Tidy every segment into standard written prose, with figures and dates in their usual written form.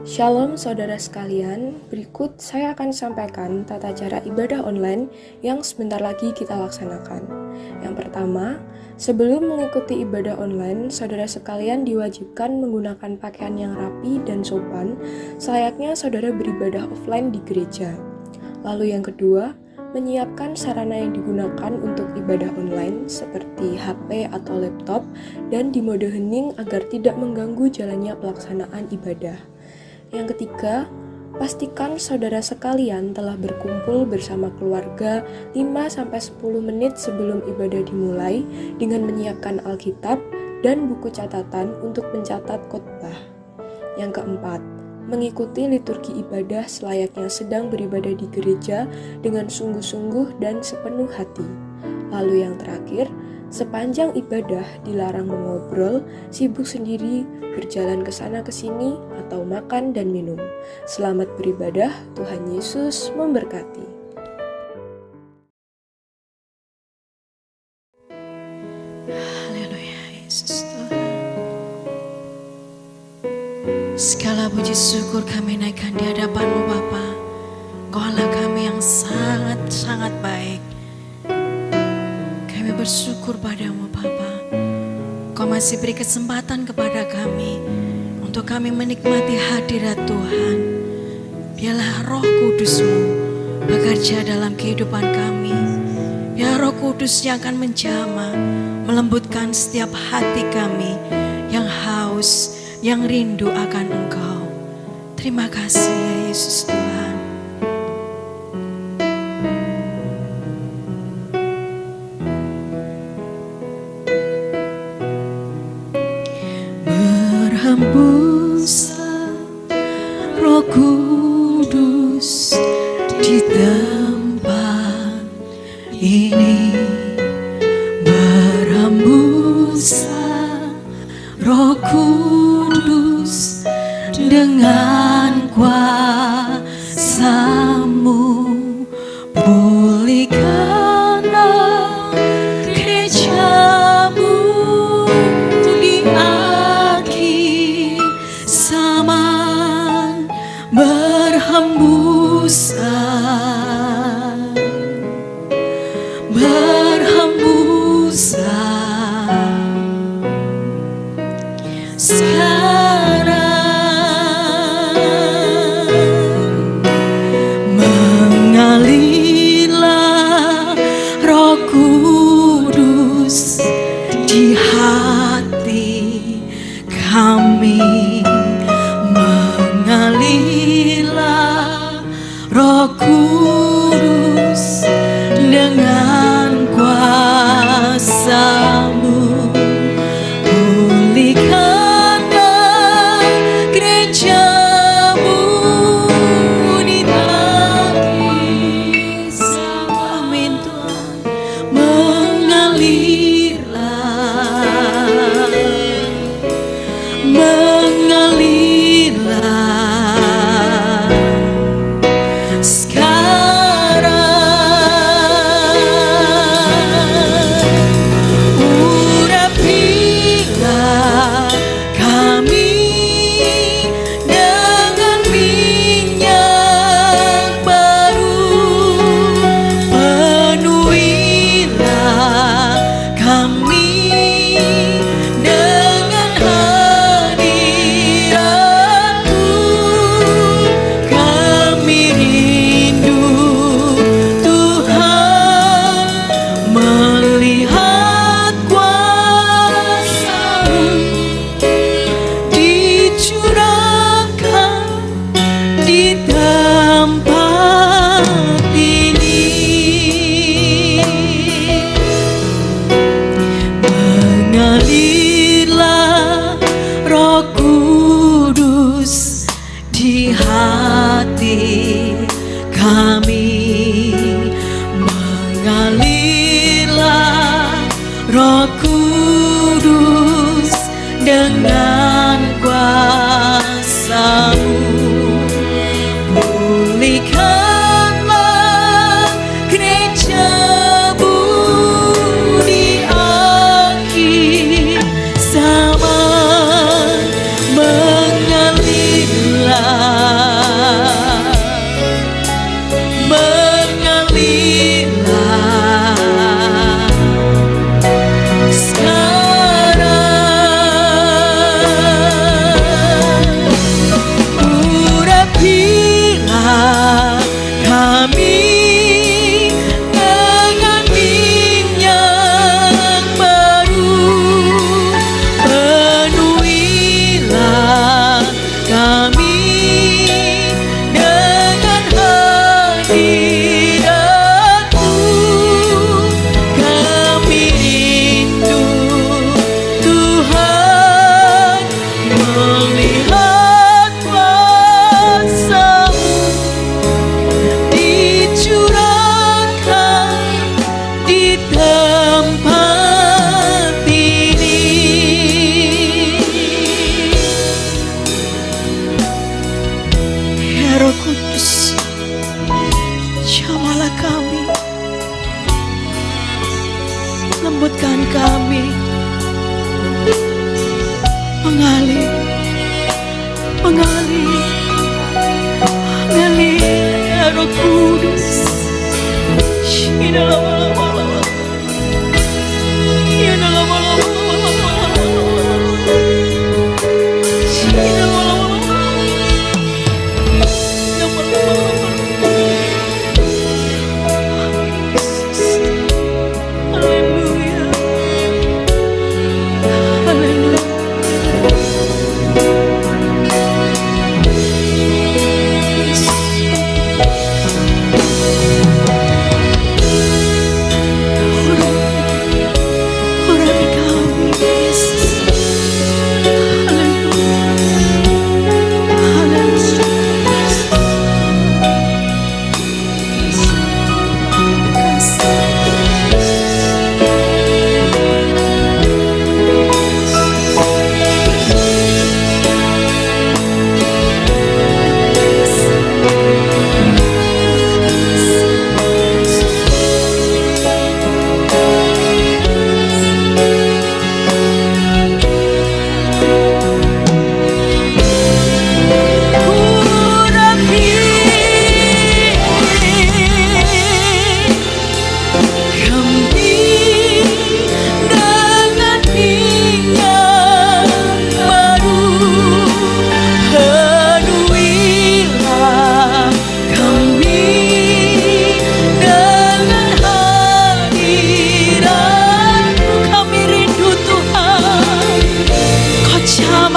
Shalom saudara sekalian, berikut saya akan sampaikan tata cara ibadah online yang sebentar lagi kita laksanakan. Yang pertama, sebelum mengikuti ibadah online, saudara sekalian diwajibkan menggunakan pakaian yang rapi dan sopan, selayaknya saudara beribadah offline di gereja. Lalu yang kedua, menyiapkan sarana yang digunakan untuk ibadah online seperti HP atau laptop dan di mode hening agar tidak mengganggu jalannya pelaksanaan ibadah. Yang ketiga, pastikan saudara sekalian telah berkumpul bersama keluarga 5-10 menit sebelum ibadah dimulai dengan menyiapkan Alkitab dan buku catatan untuk mencatat khotbah. Yang keempat, mengikuti liturgi ibadah selayaknya sedang beribadah di gereja dengan sungguh-sungguh dan sepenuh hati. Lalu yang terakhir, sepanjang ibadah dilarang mengobrol, sibuk sendiri, berjalan ke sana ke sini, atau makan dan minum. Selamat beribadah, Tuhan Yesus memberkati. Haleluya, Yesus Tuhan. Segala puji syukur kami naikkan di hadapan-Mu Bapa. Engkau Allah kami yang sangat-sangat baik. Kami bersyukur padamu Bapa. Kau masih beri kesempatan kepada kami untuk kami menikmati hadirat Tuhan. Biarlah Roh Kudus-Mu bekerja dalam kehidupan kami. Biar Roh Kudus yang akan menjamah, melembutkan setiap hati kami yang haus, yang rindu akan Engkau. Terima kasih ya Yesus Tuhan. Berhembuslah Roh Kudus di tempat ini. Berhembuslah Roh Kudus dengan kuasa-Mu. Pulihkanlah gereja-Mu di akhir zaman. Berhembuslah, berhembuslah sekarang. Mengalirlah Roh Kudus di hati kami. Mengalirlah Roh Kudus dengan kuasa-Mu. Pulihkanlah gereja-Mu di akhir zaman. Amin Tuhan. Mengalirlah, mengalirlah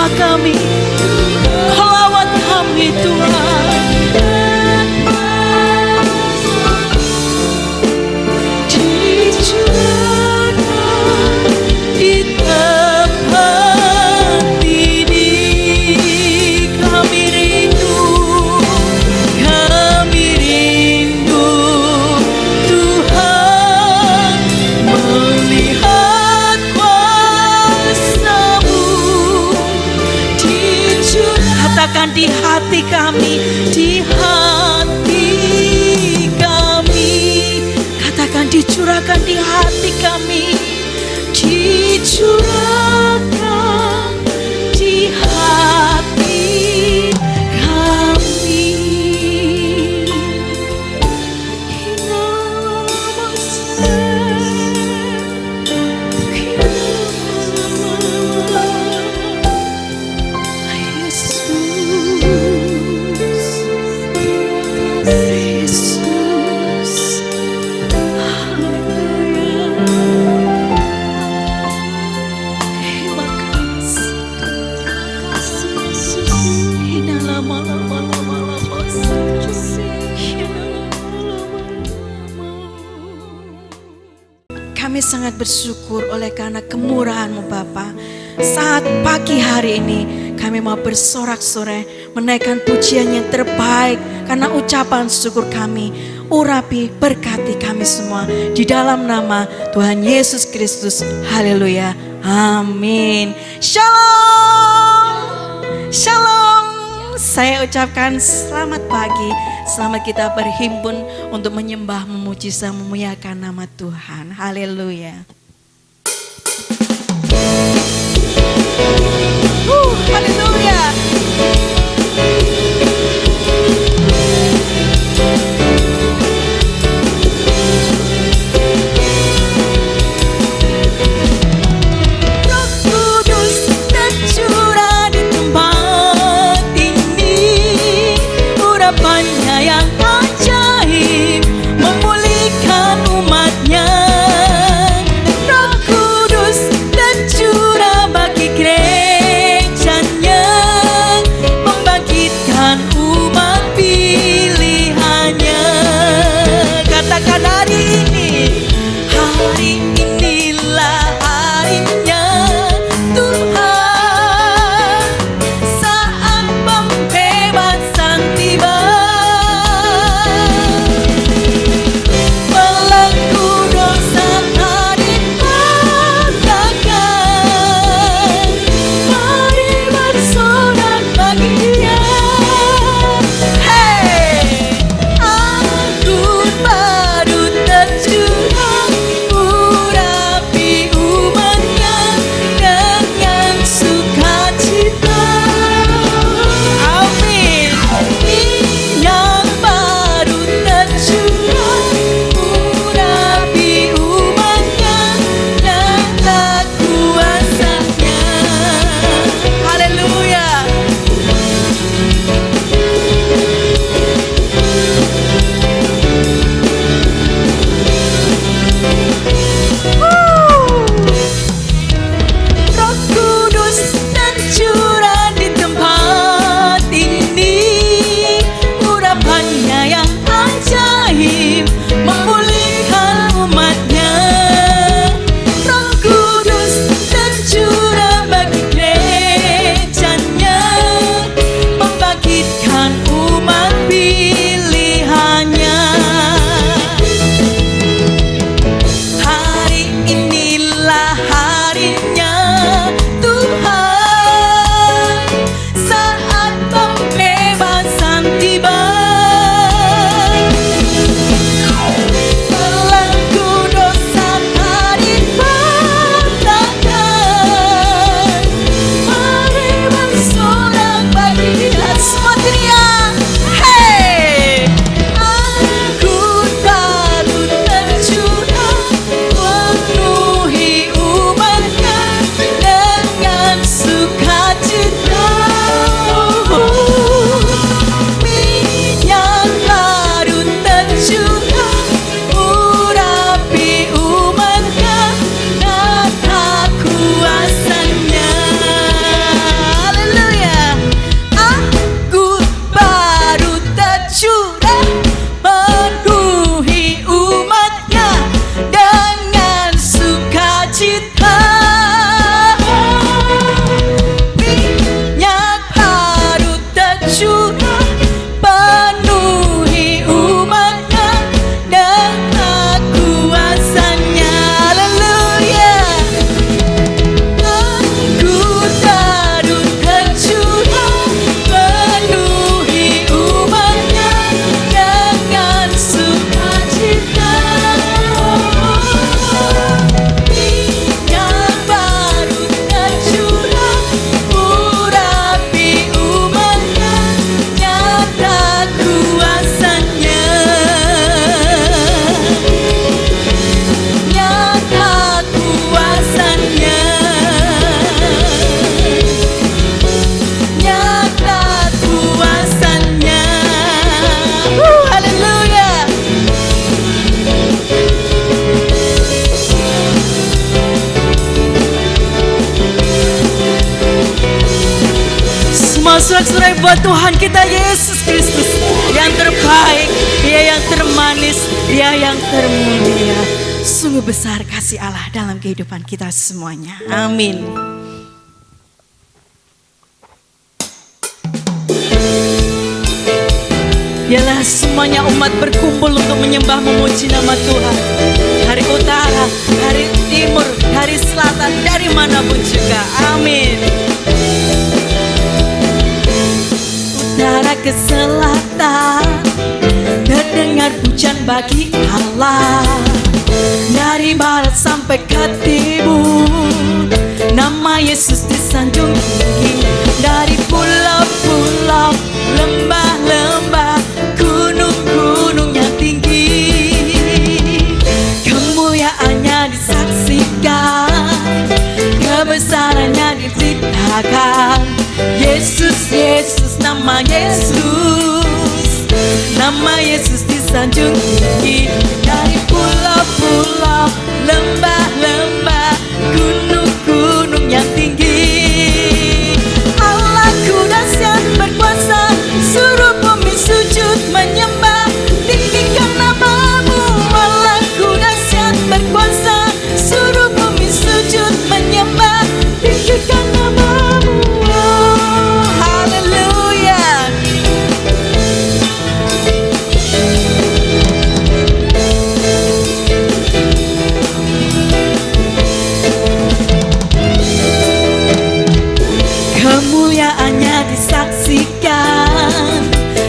jamah kami, Kau lawat kami Tuhan. Dicurahkan di tempat ini, kami rindu Tuhan melihat kuasa-Mu. Katakan di hati kami, di hati kami. Katakan dicurahkan di hati kami, dicurahkan di hati kami. Kami sangat bersyukur oleh karena kemurahan-Mu Bapa. Saat pagi hari ini kami mau bersorak-sorai menaikkan pujian yang terbaik karena ucapan syukur kami. Urapi, berkati kami semua di dalam nama Tuhan Yesus Kristus. Haleluya. Amin. Shalom. Shalom. Saya ucapkan selamat pagi. Selamat kita berhimpun untuk menyembah, memuji, dan memuliakan nama Tuhan. Haleluya. Haleluya. Roh Kudus dan curah bagi gereja. bersorak-sorai buat Tuhan kita Yesus Kristus yang terbaik, Dia yang termanis, Dia yang termulia. Sungguh besar kasih Allah dalam kehidupan kita semuanya. Amin. Biarlah semuanya umat berkumpul untuk menyembah memuji nama Tuhan. Dari utara, dari timur, dari selatan, dari manapun juga. Amin. Utara ke selatan, terdengar pujian bagi Allah. Dari barat sampai ke timur, nama Yesus disanjung tinggi. Dari pulau-pulau, lembah-lembah, gunung-gunung yang tinggi, kemuliaannya disaksikan, kebesarannya diceritakan. Yesus, Yesus, nama Yesus, nama Yesus disanjung tinggi. Dari pulau-pulau, lembah-lembah, gunung-gunung yang tinggi, Allahku dahsyat berkuasa, suruh bumi sujud menyembah, tinggikan namamu. Allahku dahsyat berkuasa, suruh bumi sujud menyembah, tinggikan namamu. Oh, haleluya. Kemuliaannya disaksikan,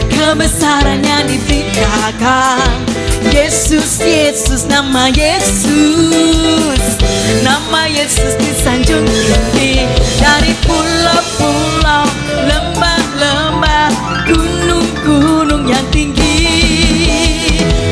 kebesarannya diberitakan. Yesus, Yesus, nama Yesus, nama Yesus disanjung tinggi. Dari pulau-pulau, lembah-lembah, gunung-gunung yang tinggi,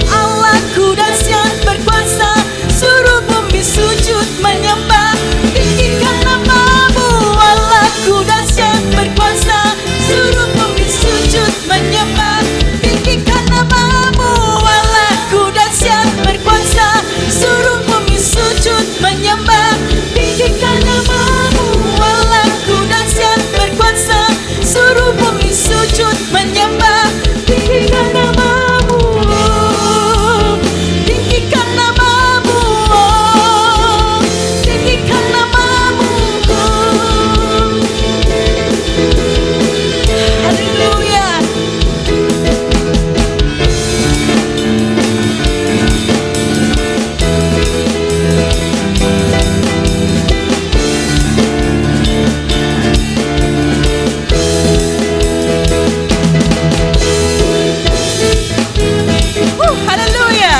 Allahku dahsyat berkuasa, suruh bumi sujud menyembah, tinggikan namamu. Allahku dahsyat berkuasa, suruh bumi sujud menyembah, tinggikan namamu. Allahku dahsyat berkuasa, suruh bumi sujud menyembah, tinggikan namamu. Allahku dahsyat berkuasa, suruh bumi sujud menyembah, tinggikan namamu. Tinggikan namamu, tinggikan namamu. Haleluya. Haleluya.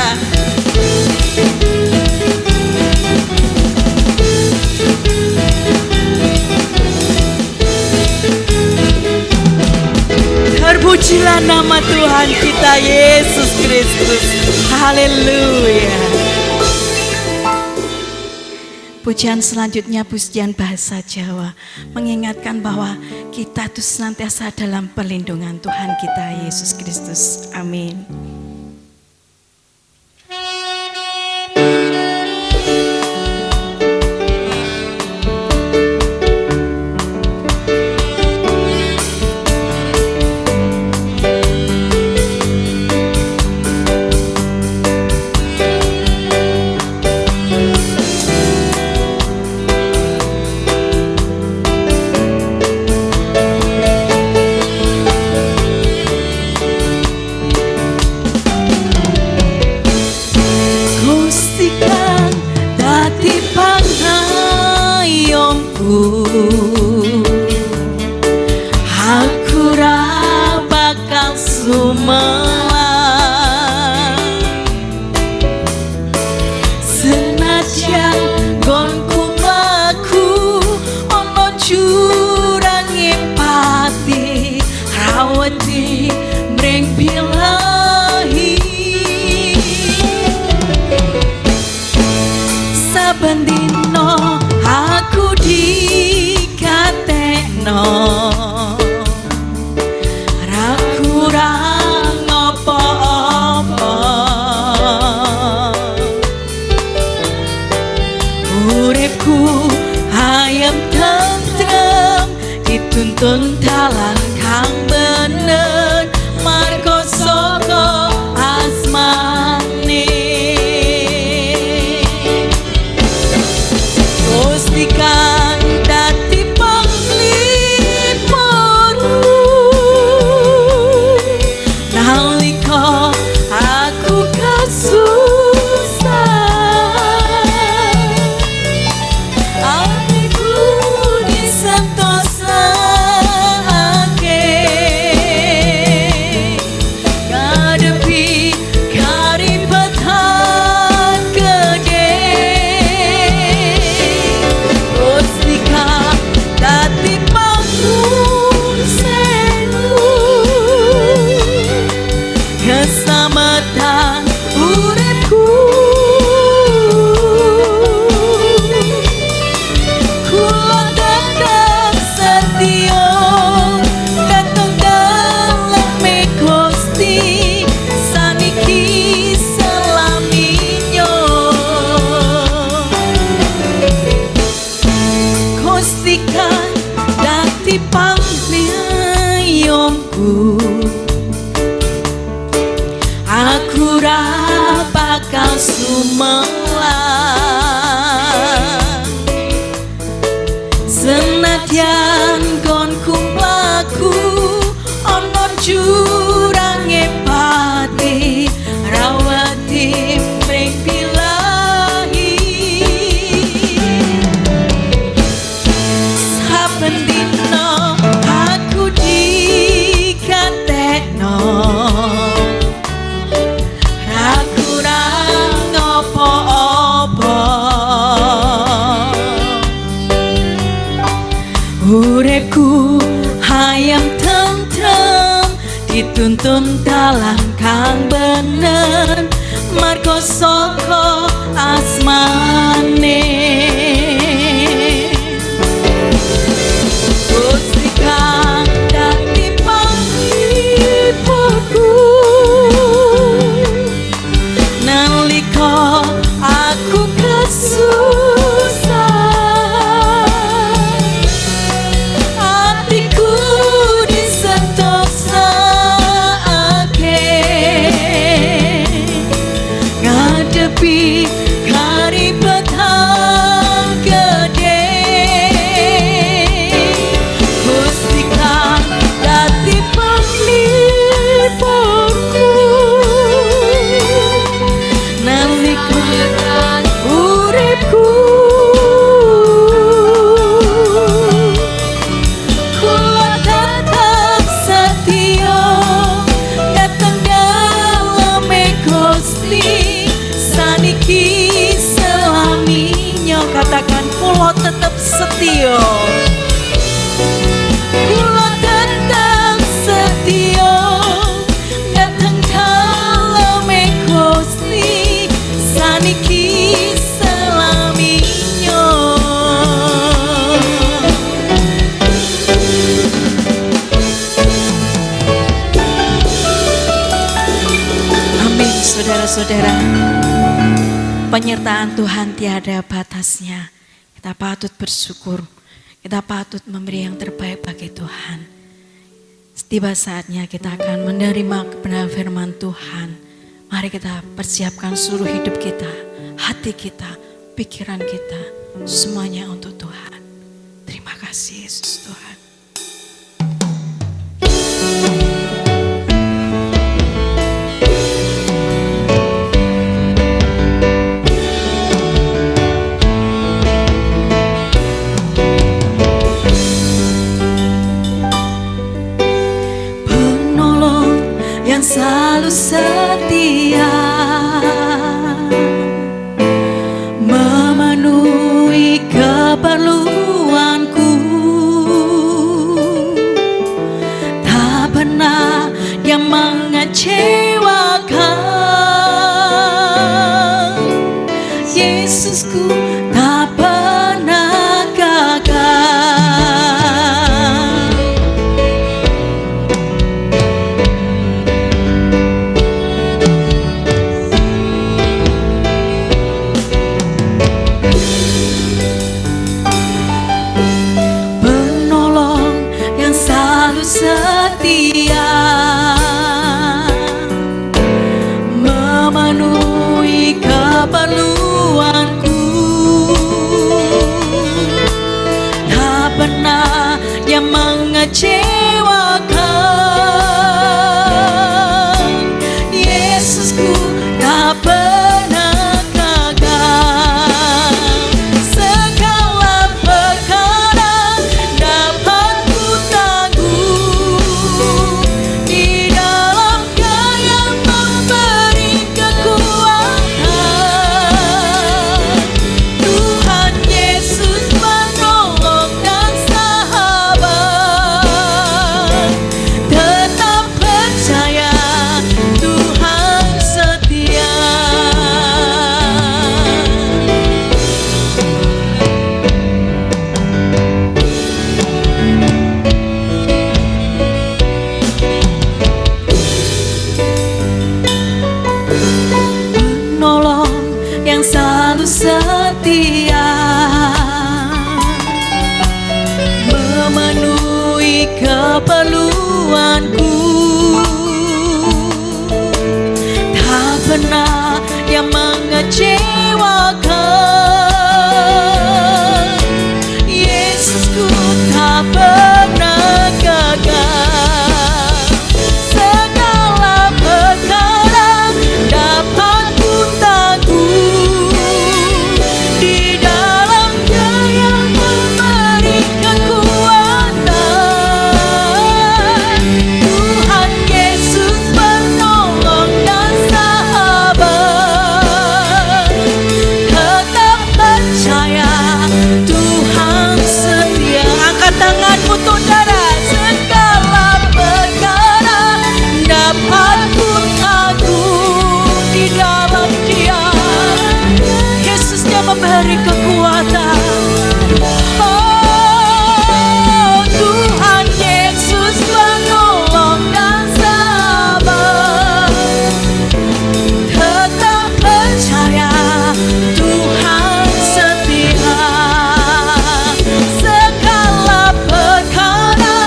Terpujilah nama Tuhan kita Yesus Kristus. Haleluya. Pujian selanjutnya pujian bahasa Jawa, mengingatkan bahwa kita tuh senantiasa dalam perlindungan Tuhan kita Yesus Kristus. Amin. Aku ra bakal sumelang, senajan gonku mlaku ana jurang pati, rawati mring bilahi. Saben dina aku dikatekno, ra kurang apa-apa. Uripku ayam tentrem dituntun dalan kang bener marko soko asmane. Gusti kang dadi panglipurku nalika aku kasusahan. Atiku disentosake ngadepi karibetan gede. Gusti kang dadi pangungsenku keselamatan uripku. Kula tetap setia datang daleme Gusti saniki selaminyo. Gusti kang dadi pangliyomku, aku ra bakal sumelang senadyan gonku mlaku ana jurange pati rawati mring bilahi. Saben dina aku dikatekno aku ra ngopo-opo. Uripku hayam tentrem dituntun dalam kang bener marko soko asmane. Gusti kang dadi panglipurku nalika aku kesusahan. Atiku disentosake ngadepi karibetan gede. Gusti kang dadi panglipurku nalika uripku. Kula tetap setia datang daleme Gusti saniki selaminyo. Katakan kula tetap setia. Kula tetap setia datang daleme Gusti saniki selaminyo. Amin, saudara-saudara. Penyertaan Tuhan tiada batasnya. Kita patut bersyukur. Kita patut memberi yang terbaik bagi Tuhan. Tiba saatnya kita akan menerima kebenaran firman Tuhan. Mari kita persiapkan seluruh hidup kita, hati kita, pikiran kita, semuanya untuk Tuhan. Terima kasih Yesus Tuhan. Selalu setia memenuhi keperluanku. setia memenuhi keperluanku. Tak pernah dia mengecewakan. Yesusku tak pernah gagal. Segala perkara dapat ku tanggung di dalam Dia yang memberi kekuatan. Tuhan Yesus penolong dan sahabat. Tetap percaya Tuhan setia. Penolong yang selalu setia memenuhi keperluanku. Tak pernah dia mengecewakan. Yesusku tak pernah gagal. Segala perkara dapat ku tanggung di dalam Dia yang memberi kekuatan. Tuhan Yesus penolong dan sahabat. Tetap percaya Tuhan setia. Angkat tanganmu saudara. Segala perkara dapat ku tanggung di dalam Dia. Yesus yang memberi kekuatan. Oh, Tuhan Yesus penolong dan sahabat. Tetap percaya Tuhan setia. Segala perkara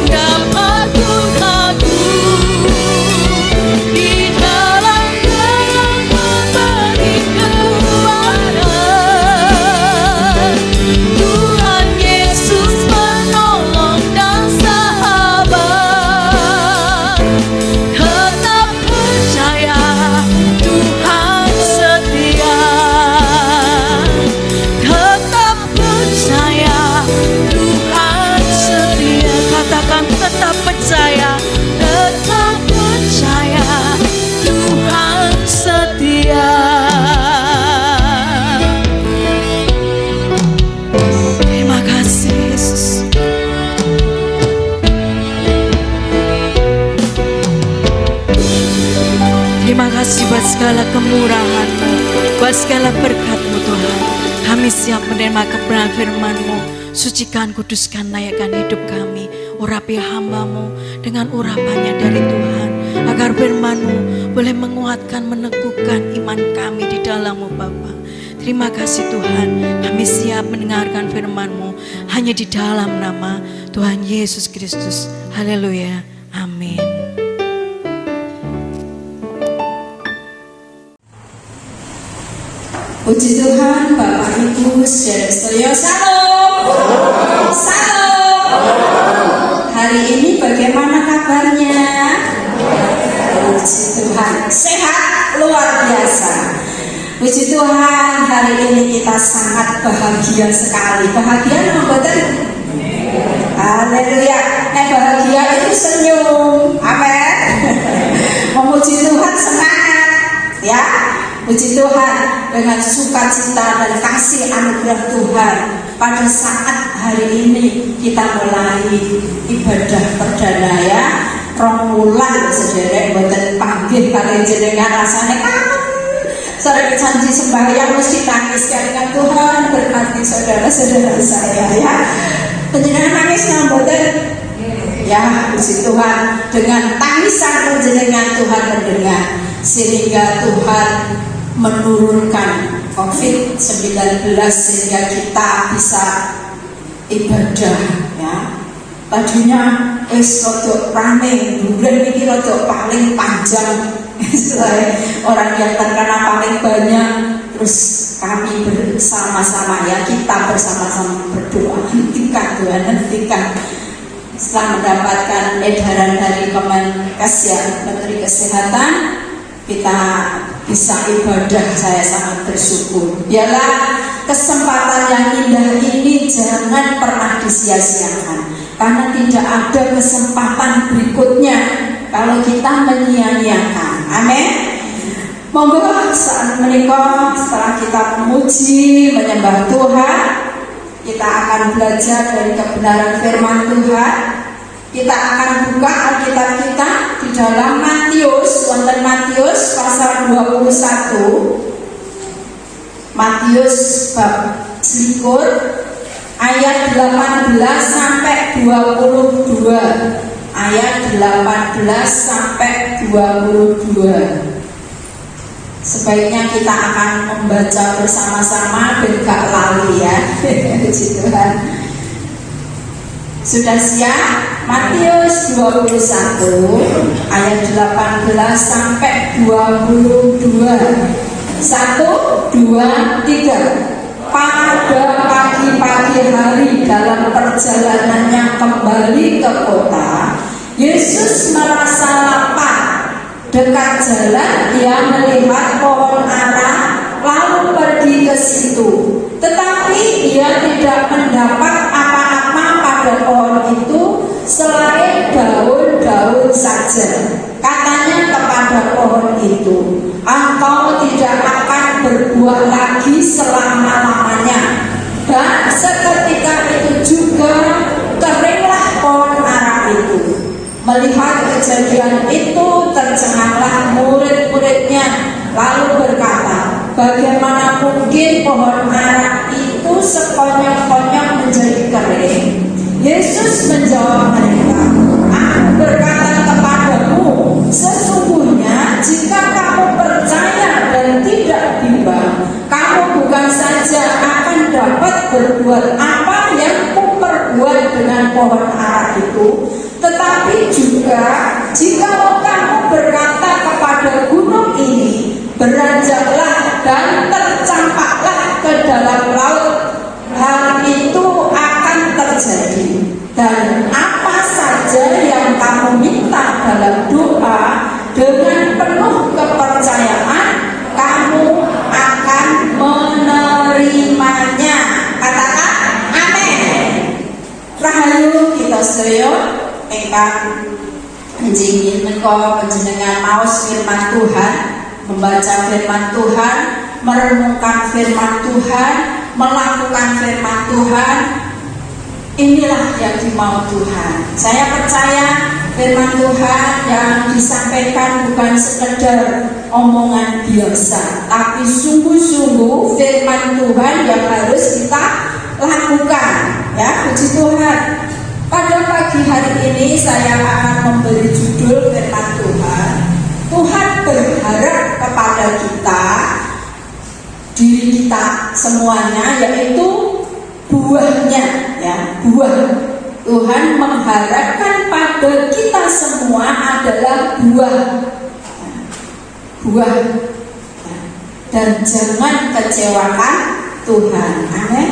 dapat ku tanggung di dalam Dia yang memberi kekuatan. Tuhan Yesus penolong dan sahabat. Tetap percaya Tuhan setia. Tetap percaya Tuhan setia. Katakan tetap percaya. Tetap percaya Tuhan setia. Terima kasih Yesus. Terima kasih buat segala kemurahan-Mu, buat segala berkat-Mu Tuhan. Kami siap menerima kebenaran firman-Mu. Sucikan, kuduskan, layakkan hidup kami. Urapi hamba-Mu dengan urapannya dari Tuhan, agar firman-Mu boleh menguatkan, meneguhkan iman kami di dalam-Mu Bapa. Terima kasih Tuhan, kami siap mendengarkan firman-Mu hanya di dalam nama Tuhan Yesus Kristus. Haleluya, amin. Puji Tuhan, Bapak Ibu, saudara-saudara, Shalom. Shalom. Hari ini bagaimana kabarnya? Puji Tuhan, sehat luar biasa. Puji Tuhan, hari ini kita sangat bahagia sekali. Bahagia apa betul? Haleluya. Bahagia itu senyum. Amin. Memuji Tuhan semangat, ya. Puji Tuhan, dengan sukacita dan kasih anugerah Tuhan, pada saat hari ini kita mulai ibadah perdana ya. Romulan sederek boten panggih kalian jenengan rasanya kangen. Saudara janji sembahyang mesti nangis dengan Tuhan, berkati saudara-saudara saya ya. Jenengan nangis boten? Ya, puji Tuhan, dengan tangisan panjenengan Tuhan mendengar, sehingga Tuhan menurunkan COVID-19 sehingga kita bisa ibadah ya. Bajunya wis rada rame, duren iki rada paling panjang. Orang yang terkena paling banyak. Terus kami bersama-sama, ya kita bersama-sama berdoa, hentikan Tuhan, hentikan. Setelah mendapatkan edaran dari Kemenkes, ya, Menteri Kesehatan, kita bisa ibadah. Saya sangat bersyukur. Biarlah kesempatan yang indah ini jangan pernah disia-siakan, karena tidak ada kesempatan berikutnya kalau kita menyia-nyiakan. Amin. Monggo saat menikah, setelah kita memuji, menyembah Tuhan, kita akan belajar dari kebenaran firman Tuhan. Kita akan buka Alkitab kita di dalam Matius, wonten Matius pasal 21. Matius bab 21 ayat 18 sampai 22. Ayat 18 sampai 22. Sebaiknya kita akan membaca bersama-sama biar gak lali, ya. Puji Tuhan. Sudah siap? Matius 21 ayat 18 sampai 22. 1, 2, 3. Pada pagi-pagi hari dalam perjalanannya kembali ke kota, Yesus merasa lapar. Dekat jalan ia melihat pohon ara, lalu pergi ke situ. Tetapi ia tidak mendapat apa-apa pada pohon itu selain daun-daun saja. Katanya kepada pohon itu, engkau tidak akan berbuah lagi selama-lamanya. Dan seketika itu juga keringlah pohon ara itu. Melihat kejadian itu, tercenganglah murid-muridnya, lalu berkata, bagaimana mungkin pohon ara itu sekonyong-konyong menjadi kering? Yesus menjawab mereka, aku berkata kepadamu, sesungguhnya jika kamu percaya dan tidak bimbang, kamu bukan saja akan dapat berbuat apa yang kuperbuat dengan pohon ara itu, tetapi juga jika kamu berkata kepada gunung ini, beranjaklah dan tercampaklah ke dalam laut, hal itu akan terjadi. Dan apa saja yang kamu minta dalam doa dengan penuh kepercayaan, kamu akan menerimanya. Katakan amin. Rahayu kita sedaya ingkang njingin menika panjenengan maos firman Tuhan, membaca firman Tuhan, merenungkan firman Tuhan, melakukan firman Tuhan. Inilah yang dimau Tuhan. Saya percaya firman Tuhan yang disampaikan bukan sekedar omongan biasa, tapi sungguh-sungguh firman Tuhan yang harus kita lakukan. Ya, puji Tuhan. Pada pagi hari ini saya akan memberi judul firman Tuhan. Tuhan berharap kepada kita, diri kita semuanya, yaitu buahnya, ya, buah. Tuhan mengharapkan pada kita semua adalah buah, buah. Dan jangan kecewakan Tuhan. Amin.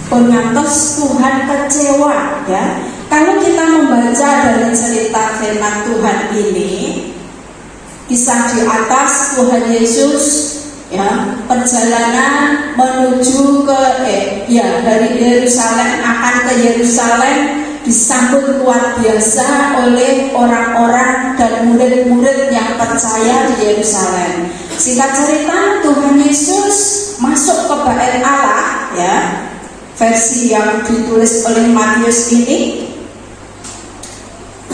Pengantos Tuhan kecewa, ya. Kalau kita membaca dari cerita firman Tuhan ini, kisah di atas Tuhan Yesus, ya, perjalanan menuju ke dari Yerusalem, akan ke Yerusalem, disambut luar biasa oleh orang-orang dan murid-murid yang percaya di Yerusalem. Singkat cerita, Tuhan Yesus masuk ke Bait Allah, ya. Versi yang ditulis oleh Matius ini,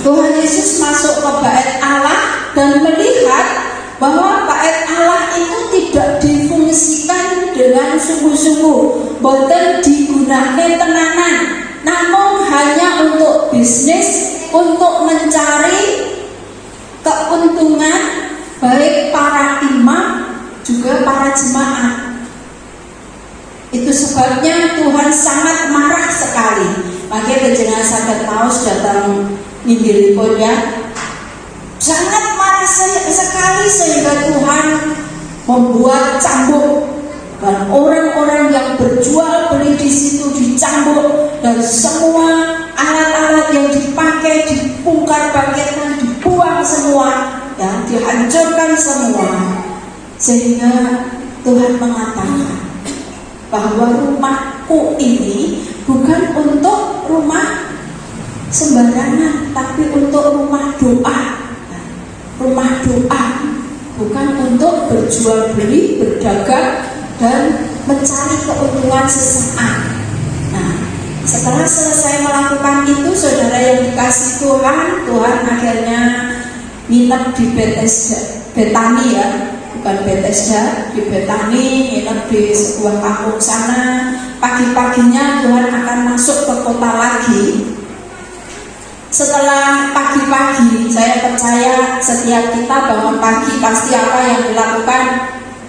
Tuhan Yesus masuk ke Bait Allah dan melihat bahwa Bait Allah itu tidak difungsikan dengan sungguh-sungguh, boten digunakan tenanan, namun hanya untuk bisnis, untuk mencari keuntungan baik para imam juga para jemaat. Itu sebabnya Tuhan sangat marah sekali. Makanya penjenengan saged maos datang ninggilipun ya. Sangat marah sekali sehingga Tuhan membuat cambuk, dan orang-orang yang berjual beli di situ dicambuk, dan semua alat-alat yang dipakai dibongkar bangkitkan, dibuang semua, ya, dihancurkan semua. Sehingga Tuhan mengatakan bahwa rumahku ini bukan untuk rumah sembarangan, tapi untuk rumah doa. Rumah doa, bukan untuk berjual beli, berdagang, dan mencari keuntungan sesaat. Nah, setelah selesai melakukan itu, saudara yang dikasih Tuhan, Tuhan akhirnya nginep di Betani ya, bukan Bethesda, di Betani, nginep di sebuah kampung sana. Pagi-paginya Tuhan akan masuk ke kota lagi. Setelah pagi-pagi, saya percaya setiap kita bangun pagi pasti apa yang dilakukan?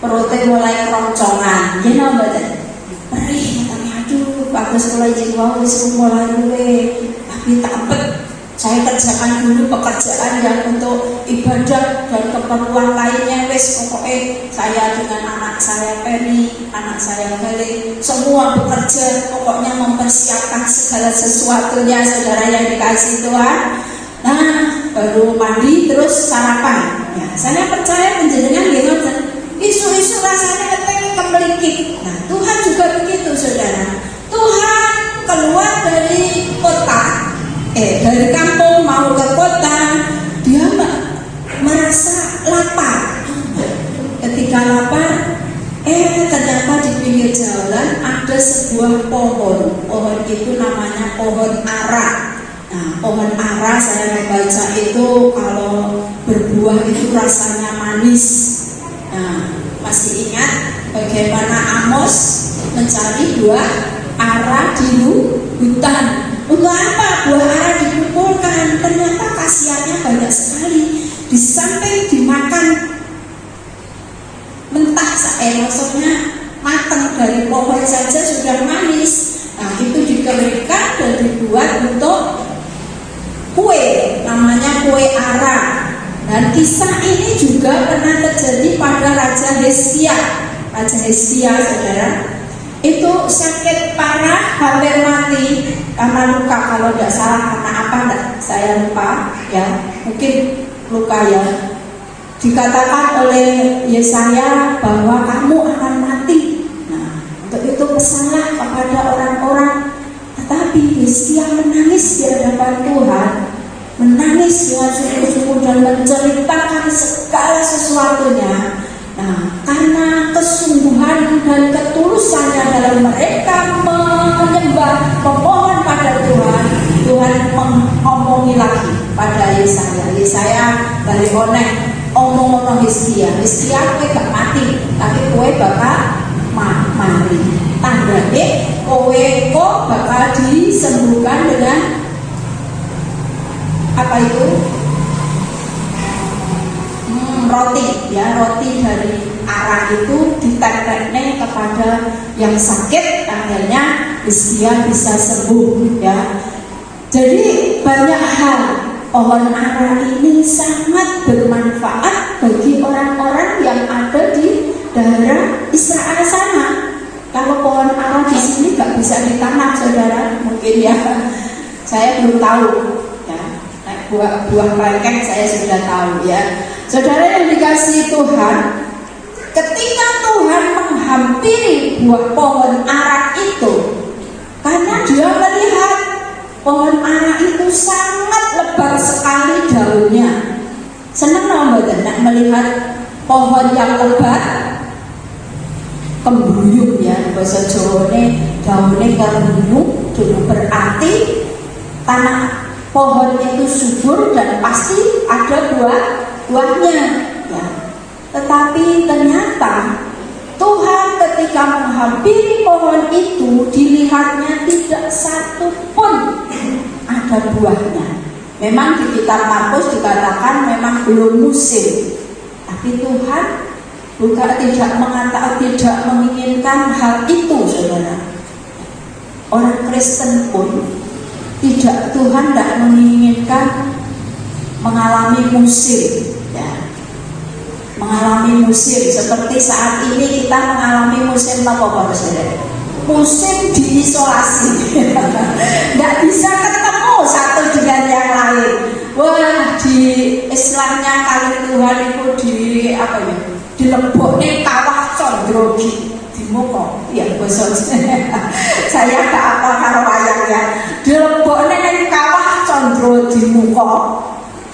Perutnya mulai keroncongan, you know betul? Perih, tapi aduh, bagus mulai jiwa, disuruh mulai dulu. Tapi takut, saya kerjakan dulu pekerjaan yang untuk ibadah dan keperluan lainnya. Wes pokoknya saya dengan anak saya Penny, anak saya Heli, semua bekerja, pokoknya mempersiapkan segala sesuatunya, saudara yang dikasih Tuhan. Nah, baru mandi terus sarapan. Ya, saya percaya penjenengan gitu. Isu-isu rasanya ketemu kemelikit. Nah, Tuhan juga begitu, saudara. Tuhan keluar dari kota, dari kampung mau ke kota, dia merasa lapar. Ketika lapar, ternyata di pinggir jalan ada sebuah pohon. Pohon itu namanya pohon ara. Nah, pohon ara saya membaca itu kalau berbuah itu rasanya manis. Nah, masih ingat bagaimana Amos mencari buah ara di hutan? Untuk apa buah ara dikumpulkan? Ternyata khasiatnya banyak sekali. Di samping dimakan mentah, maksudnya matang dari pohon saja sudah manis. Nah, itu dikeringkan dan dibuat untuk kue, namanya kue ara. Dan kisah ini juga pernah terjadi pada Raja Hizkia. Raja Hizkia, saudara, itu sakit parah, hampir mati karena luka. Kalau tidak salah karena apa, saya lupa ya, mungkin luka ya. Dikatakan oleh Yesaya bahwa kamu akan mati. Nah, untuk itu pesanlah kepada orang-orang. Tetapi Hizkia menangis di hadapan Tuhan, menangis dengan sungguh-sungguh dan menceritakan segala sesuatunya. Nah, karena kesungguhan dan ketulusannya dalam mereka menyembah, memohon pada Tuhan, Tuhan mengomongi lagi pada Yesaya. Yesaya dari oneng omong-omong Hizkia kowe gak mati, tapi kowe bakal mati. Tandanya kowe kok bakal disembuhkan dengan apa itu? Roti ya, roti dari ara itu ditempelkan kepada yang sakit, akhirnya Hizkia bisa sembuh ya. Jadi banyak hal, pohon ara ini sangat bermanfaat bagi orang-orang yang ada di daerah Israel sana. Kalau pohon ara di sini nggak bisa ditanam, saudara, mungkin ya, saya belum tahu ya. Buah kelengkeng saya sudah tahu ya. Saudara yang dikasihi Tuhan, ketika Tuhan menghampiri buah pohon ara itu, karena dia melihat pohon ara itu sangat lebar sekali daunnya. Senang nggak melihat pohon yang lebar? Kembuyung ya, bahasa Jawane daunnya kembuyung, itu berarti tanah pohon itu subur dan pasti ada buahnya ya. Tetapi ternyata Tuhan ketika menghampiri pohon itu, dilihatnya tidak satu pun ada buahnya. Memang di kitab Markus dikatakan memang belum musim, tapi Tuhan bukan tidak mengatakan, tidak menginginkan hal itu, saudara. Orang Kristen pun Tidak, Tuhan tidak menginginkan mengalami musim, ya. Mengalami musim seperti saat ini kita mengalami musim apa Bapak Saudara? Musim diisolasi. Nggak bisa ketemu satu dengan yang lain. Wah, di Islamnya kali Tuhan itu di apa ya? Di lemboknya kawah condro di muka. Ya, bosok. Saya tak apa karo wayangnya. Di lemboknya kawah condro di muka.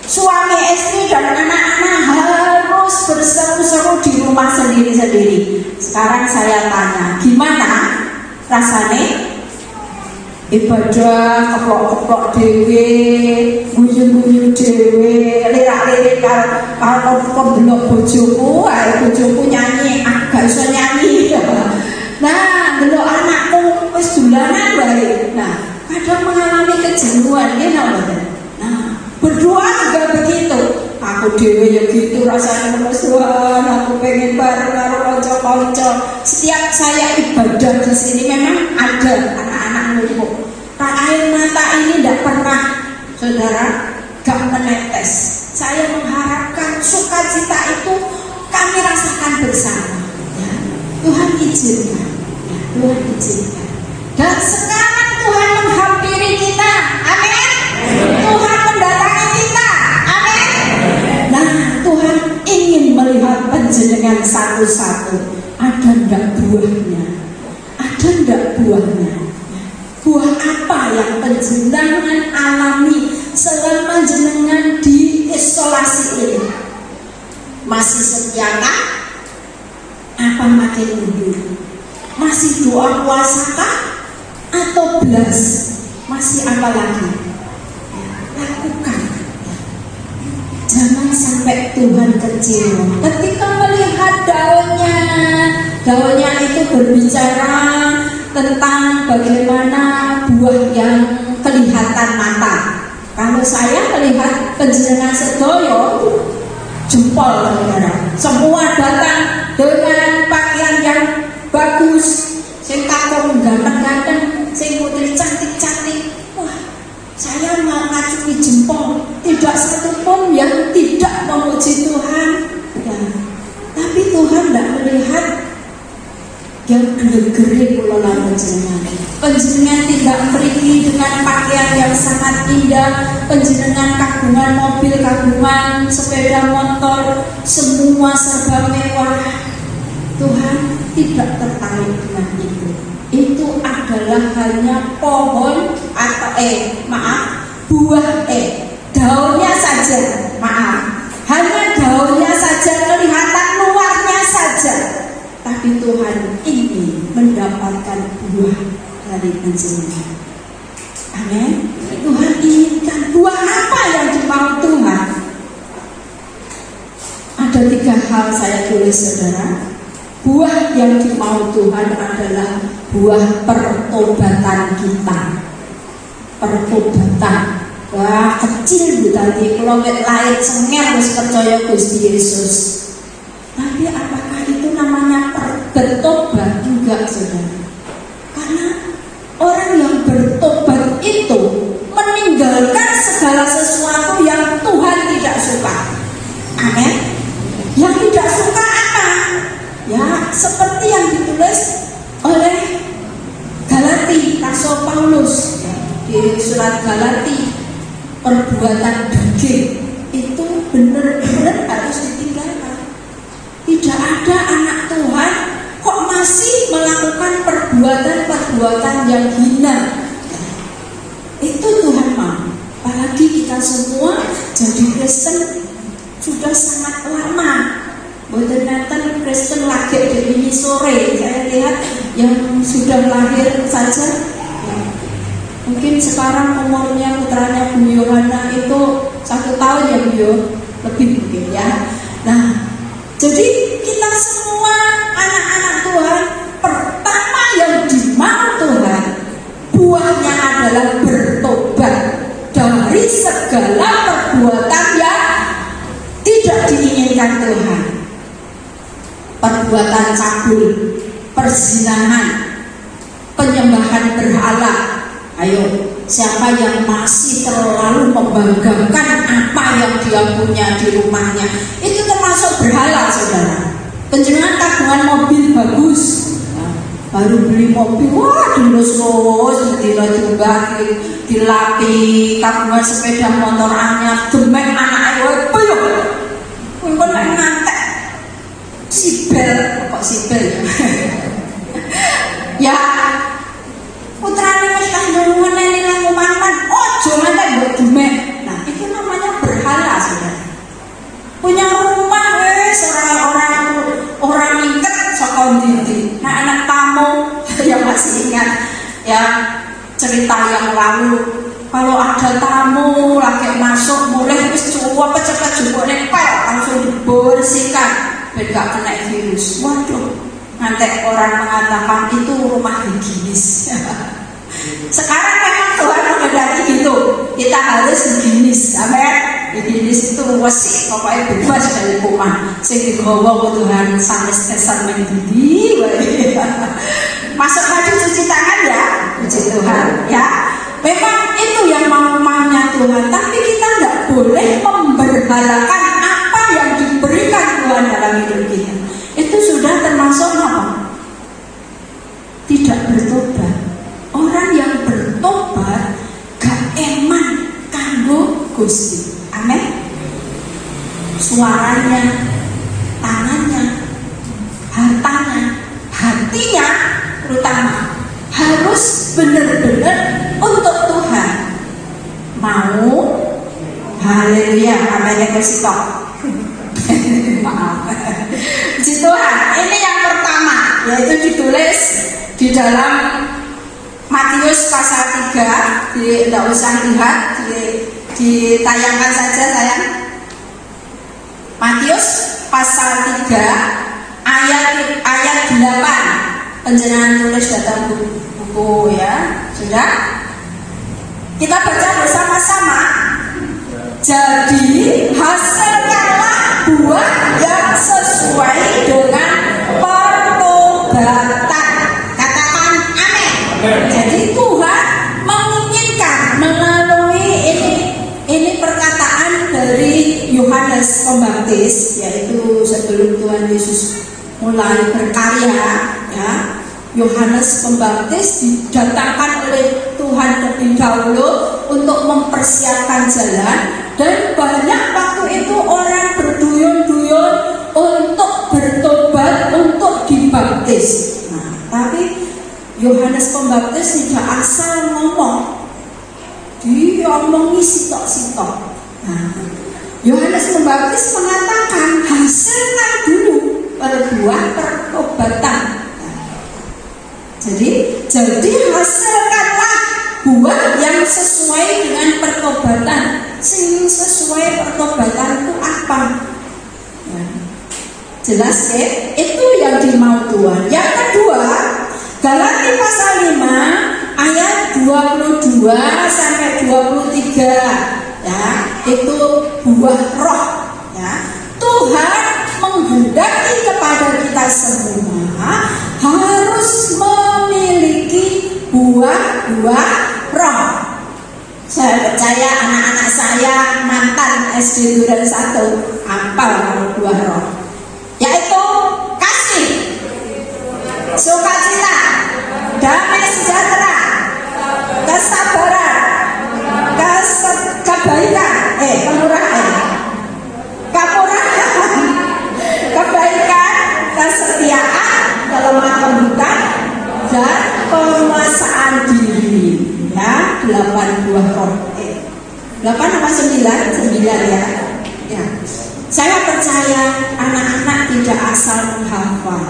Suami istri dan anak-anak harus berseru-seru di rumah sendiri-sendiri. Sekarang saya tanya, gimana rasanya ibadah keplok-keplok dewe, guyu-guyu dewe, lirak-lirik kalau pembelok bojoku, bojoku nyanyi, agak iso nyanyi. Nah, belok anakku wis dolanan bae. Nah, kadang mengalami kejenuhan ya nah, berdua juga begitu. Aku dewe ya gitu rasanya lemes Tuhan. Aku pengen bareng karo kanca-kanca. Setiap saya ibadah di sini memang ada anak-anak ngumpul. Air mata ini tidak pernah, saudara, gak menetes. Saya mengharapkan sukacita itu kami rasakan bersama. Ya. Tuhan izinkan, ya, Tuhan izinkan. Dan sekarang Tuhan menghampiri kita, amin. Tuhan mendatangi kita, amin. Nah, Tuhan ingin melihat panjenengan satu-satu. Ada ndak buahnya? Ada ndak buahnya? Buah apa yang panjenengan alami selama jenengan di isolasi ini? Masih setiakah? Apa makin mundur? Masih doa puasakah? Atau belas? Masih apa lagi? Lakukan. Jangan sampai Tuhan kecewa ketika melihat daunnya itu berbicara tentang bagaimana buah yang kelihatan mata. Kalau saya melihat panjenengan sedoyo jempol, saudara. Semua datang dengan pakaian yang bagus, sing kakung ganteng-ganteng, sing putri cantik-cantik. Wah, saya mau ngacungi jempol. Tidak satu pun yang tidak memuji Tuhan. Ya. Tapi Tuhan tidak melihat yang gede-gede kula lan panjenengan tidak pergi dengan pakaian yang sangat indah, panjenengan kagungan mobil, kagungan sepeda motor, semua serba mewah. Tuhan tidak tertarik dengan itu. Itu adalah hanya pohon atau buah daunnya saja, hanya daunnya saja, kelihatan luarnya saja. Tapi Tuhan ingin mendapatkan buah dari panjenengan. Amin. Tuhan inginkan buah apa yang dimau Tuhan. Ada 3 hal saya tulis, saudara. Buah yang dimau Tuhan adalah buah pertobatan kita. Pertobatan. Wah, kecil tadi kalau lahir sengel wis percaya Gusti Yesus. Tapi apakah itu namanya bertobat juga, saudara? Karena orang yang bertobat itu meninggalkan segala sesuatu yang Tuhan tidak suka. Amin. Yang tidak suka apa? Ya, seperti yang ditulis oleh Galati, Rasul Paulus di surat Galati, perbuatan daging itu benar-benar harus ditinggalkan. Tidak ada anak Tuhan kok masih melakukan perbuatan-perbuatan yang hina. Itu Tuhan mau. Apalagi kita semua jadi Kristen sudah sangat lama. Boten nenten Kristen lagi di ini sore. Saya lihat yang sudah lahir saja, ya, mungkin sekarang umurnya putranya Bu Yohana itu 1 tahun ya Bu Yo, lebih mungkin ya. Nah, jadi kita semua anak-anak Tuhan, pertama yang dimau Tuhan, buahnya adalah bertobat dari segala perbuatan yang tidak diinginkan Tuhan. Perbuatan cabul, perzinahan, penyembahan berhala. Ayo, siapa yang masih terlalu membanggakan apa yang dia punya di rumahnya, itu termasuk berhala, saudara. Penjenengan kagungan mobil bagus, baru beli mobil, wah dilus-lus, dilajumbah, dilapi, kagungan sepeda motor anyar, demek anak ayo, puyuh, pun ngantek, sibel, kok sibel ya, putrane wis kandung ngene nang omahan, ojo ngantek mbok demek. Nah, itu namanya berhala, saudara. Punya rumah wis orang ingket saka ndi. Nah, anak tamu yang masih ingat ya cerita yang lalu, kalau ada tamu lagi masuk mulai wis cuwep cepet jupuk nempel langsung dibersihkan biar gak kena virus. Waduh, nanti orang mengatakan itu rumah higienis. Sekarang memang Tuhan menghendaki gitu, kita harus higienis, amin. Higienis itu wesi, pokoknya bebas dari kuman. Sing digawa Tuhan sanes testament di masuk maju cuci tangan ya, puji Tuhan ya. Memang itu yang maunya Tuhan, tapi kita tidak boleh memberhalakan apa yang diberikan Tuhan dalam hidup kita. Itu sudah termasuk apa? Tidak bertobat. Orang yang bertobat gak eman kanggo Gusti. Amin. Suaranya, tangannya, hartanya, hatinya terutama harus benar-benar untuk Tuhan. Mau? Haleluya. Amin. Yang bersifat. Maaf. Puji Tuhan. Ini yang pertama, yaitu ditulis di dalam Matius pasal 3. Tidak usah lihat, ditayangkan saja sayang. Matius pasal 3 ayat 8. Penjenengan tulis dalam buku ya, sudah. Kita baca bersama-sama. Jadi hasilkanlah buah yang sesuai dengan pertobatan. Katakan amin. Jadi Tuhan menginginkan melalui ini perkataan dari Yohanes Pembaptis, yaitu sebelum Tuhan Yesus mulai berkarya ya. Yohanes Pembaptis didatangkan oleh Tuhan lebih dahulu untuk mempersiapkan jalan, dan banyak waktu itu orang berduyun-duyun untuk bertobat, untuk dibaptis. Nah, tapi Yohanes Pembaptis tidak asal ngomong, dia omongi sitok-sitok. Nah, Yohanes Pembaptis mengatakan hasilkan dulu berbuah pertobatan. Jadi hasilkanlah buah yang sesuai dengan pertobatan. Sing sesuai pertobatan itu apa? Ya. Jelas ya? Itu yang dimau Tuhan. Yang kedua, Galatia pasal 5 ayat 22 sampai 23. Ya, itu buah roh. Ya. Tuhan menghendaki kepada kita semua harus memiliki buah-buah roh. Saya percaya anak-anak saya mantan SD Duren 1 hafal kalau buah roh, yaitu kasih, sukacita, damai sejahtera, kesabaran, kebaikan, kemurahan, kebaikan, kesetiaan, kelemah lembutan, dan penguasaan diri. Ya, 8 buah roh. 8 apa 9? 9 ya. Ya. Saya percaya anak-anak tidak asal menghafal,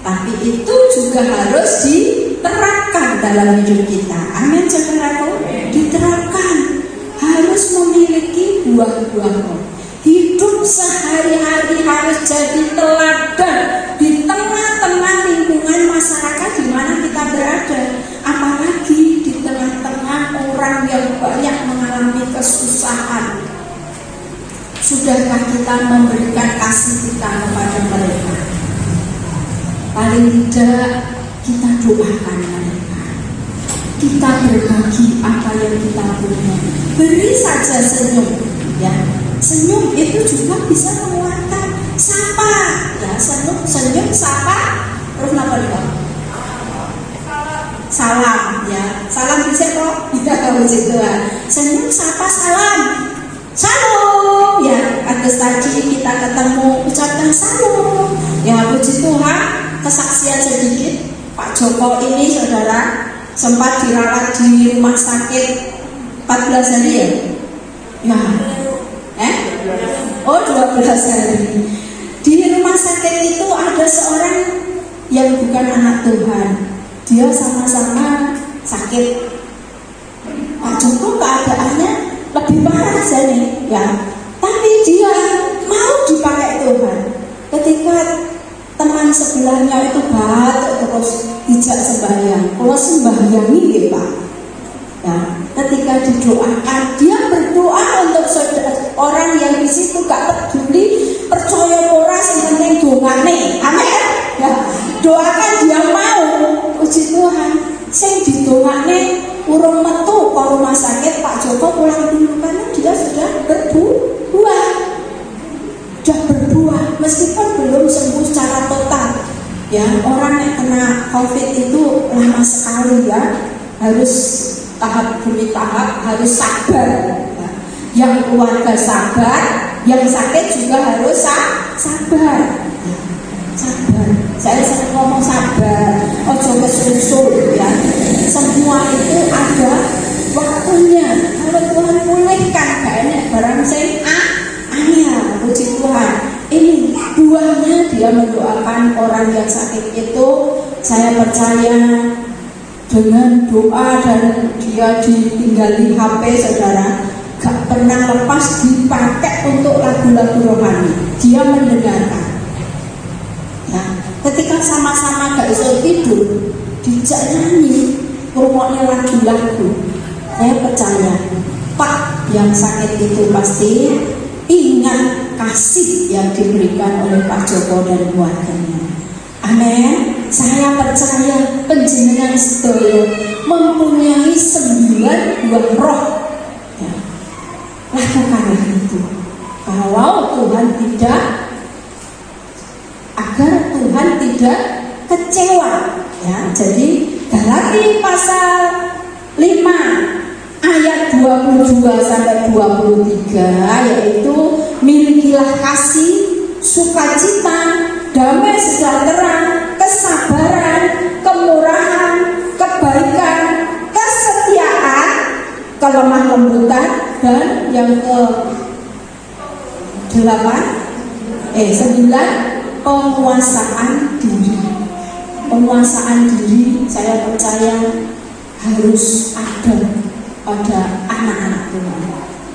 tapi itu juga harus diterapkan dalam hidup kita. Amin, saudaraku. Diterapkan, harus memiliki buah-buah roh. Hidup sehari-hari harus jadi teladan di tengah-tengah lingkungan masyarakat di mana kita berada, apalagi di tengah-tengah orang yang banyak mengalami kesusahan. Sudahkah kita memberikan kasih kita kepada mereka? Paling tidak kita doakan mereka. kita berbagi apa yang kita punya. Beri saja senyum, ya. Senyum itu juga bisa menguatkan. Sapa, ya, senyum, sapa, terus apa nih? Salam, ya. Salam bisa kok. Ya, puji Tuhan. Senyum, sapa, salam. Salam, ya. Atas tadi kita ketemu, ucapkan salam. Ya, puji Tuhan. Kesaksian sedikit. Pak Joko ini, saudara, sempat dirawat di rumah sakit 14 hari ya? Ya. Oh, 12 hari. Di rumah sakit itu ada seorang yang bukan anak Tuhan. Dia sama-sama sakit. Pak Joko keadaannya lebih parah nih, ya. Tapi dia mau dipakai Tuhan. Ketika teman sebelahnya itu batuk terus tidak sembahyang. Kalau sembahyang ini, Pak, ya, ketika didoakan, dia berdoa untuk orang yang di situ gak peduli percaya ora, yang penting dongane. Amin. Ya, doakan dia mau. Puji Tuhan. Sing didongane urung metu ke rumah sakit, Pak Joko pulang dulu karena dia sudah berbuah. Sudah berbuah meskipun belum sembuh secara total. Ya, orang yang kena COVID itu lama sekali, ya. Harus tahap demi tahap, harus sabar. Ya. Yang keluarga sabar, yang sakit juga harus sabar. Ya. Sabar. Saya sering ngomong sabar, ojo kesusul, ya. Semua itu ada waktunya. Kalau Tuhan pulihkan, kayaknya barang sing anyar, puji Tuhan. Ini buahnya dia mendoakan orang yang sakit itu. Saya percaya dengan doa dan dia ditinggali HP, saudara, gak pernah lepas dipakai untuk lagu-lagu rohani. Dia mendengarkan. Ya, ketika sama-sama gak bisa tidur, dijak nyanyi, ngurungoknya lagu-lagu. Saya percaya Pak yang sakit itu pasti ingat kasih yang diberikan oleh Pak Joko dan keluarganya. Amin. Saya percaya panjenengan sedaya mempunyai 9 buah roh. Ya. Lakukanlah itu. Kalau Tuhan tidak, agar Tuhan tidak kecewa. Ya, jadi Galati pasal 5 ayat 22 sampai 23, yaitu milikilah kasih, sukacita, damai sejahtera, kesabaran, kemurahan, kebaikan, kesetiaan, kelemah lembutan, dan yang ke-9 penguasaan diri. Penguasaan diri saya percaya harus ada pada anak-anak Tuhan.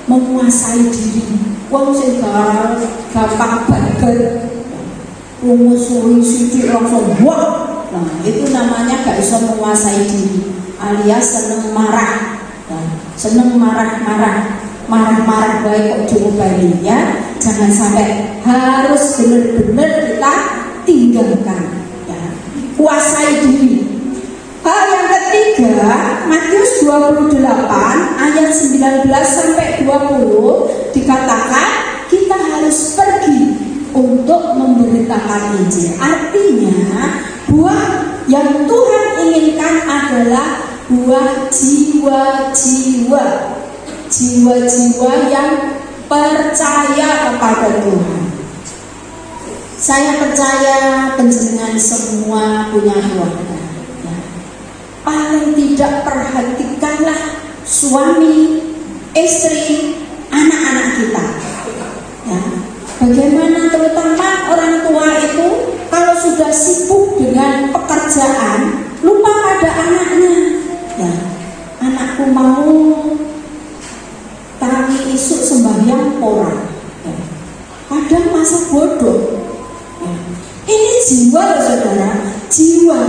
Menguasai diri. Wong sing gampang babar, musuhi sidik langsung wah. Nah, itu namanya gak bisa menguasai diri, alias seneng marah. Nah, seneng marah-marah baik kok diubahnya, ya. Jangan sampai, harus benar-benar kita tinggalkan, ya. Kuasai diri. Hal yang ketiga, Matius 28 ayat 19 sampai 20 dikatakan kita harus pergi untuk memberitakan Injil. Artinya buah yang Tuhan inginkan adalah buah jiwa-jiwa yang percaya kepada Tuhan. Saya percaya panjenengan semua punya keluarga. Ya. Paling tidak perhatikanlah suami, istri, anak-anak kita. Ya. Bagaimana terutama orang tua itu kalau sudah sibuk dengan pekerjaan, lupa pada anaknya. Ya. Anakku mau tangi isuk sembahyang orang. Ya. Kadang masa bodoh. Ya. Ini jiwa, saudara, jiwa.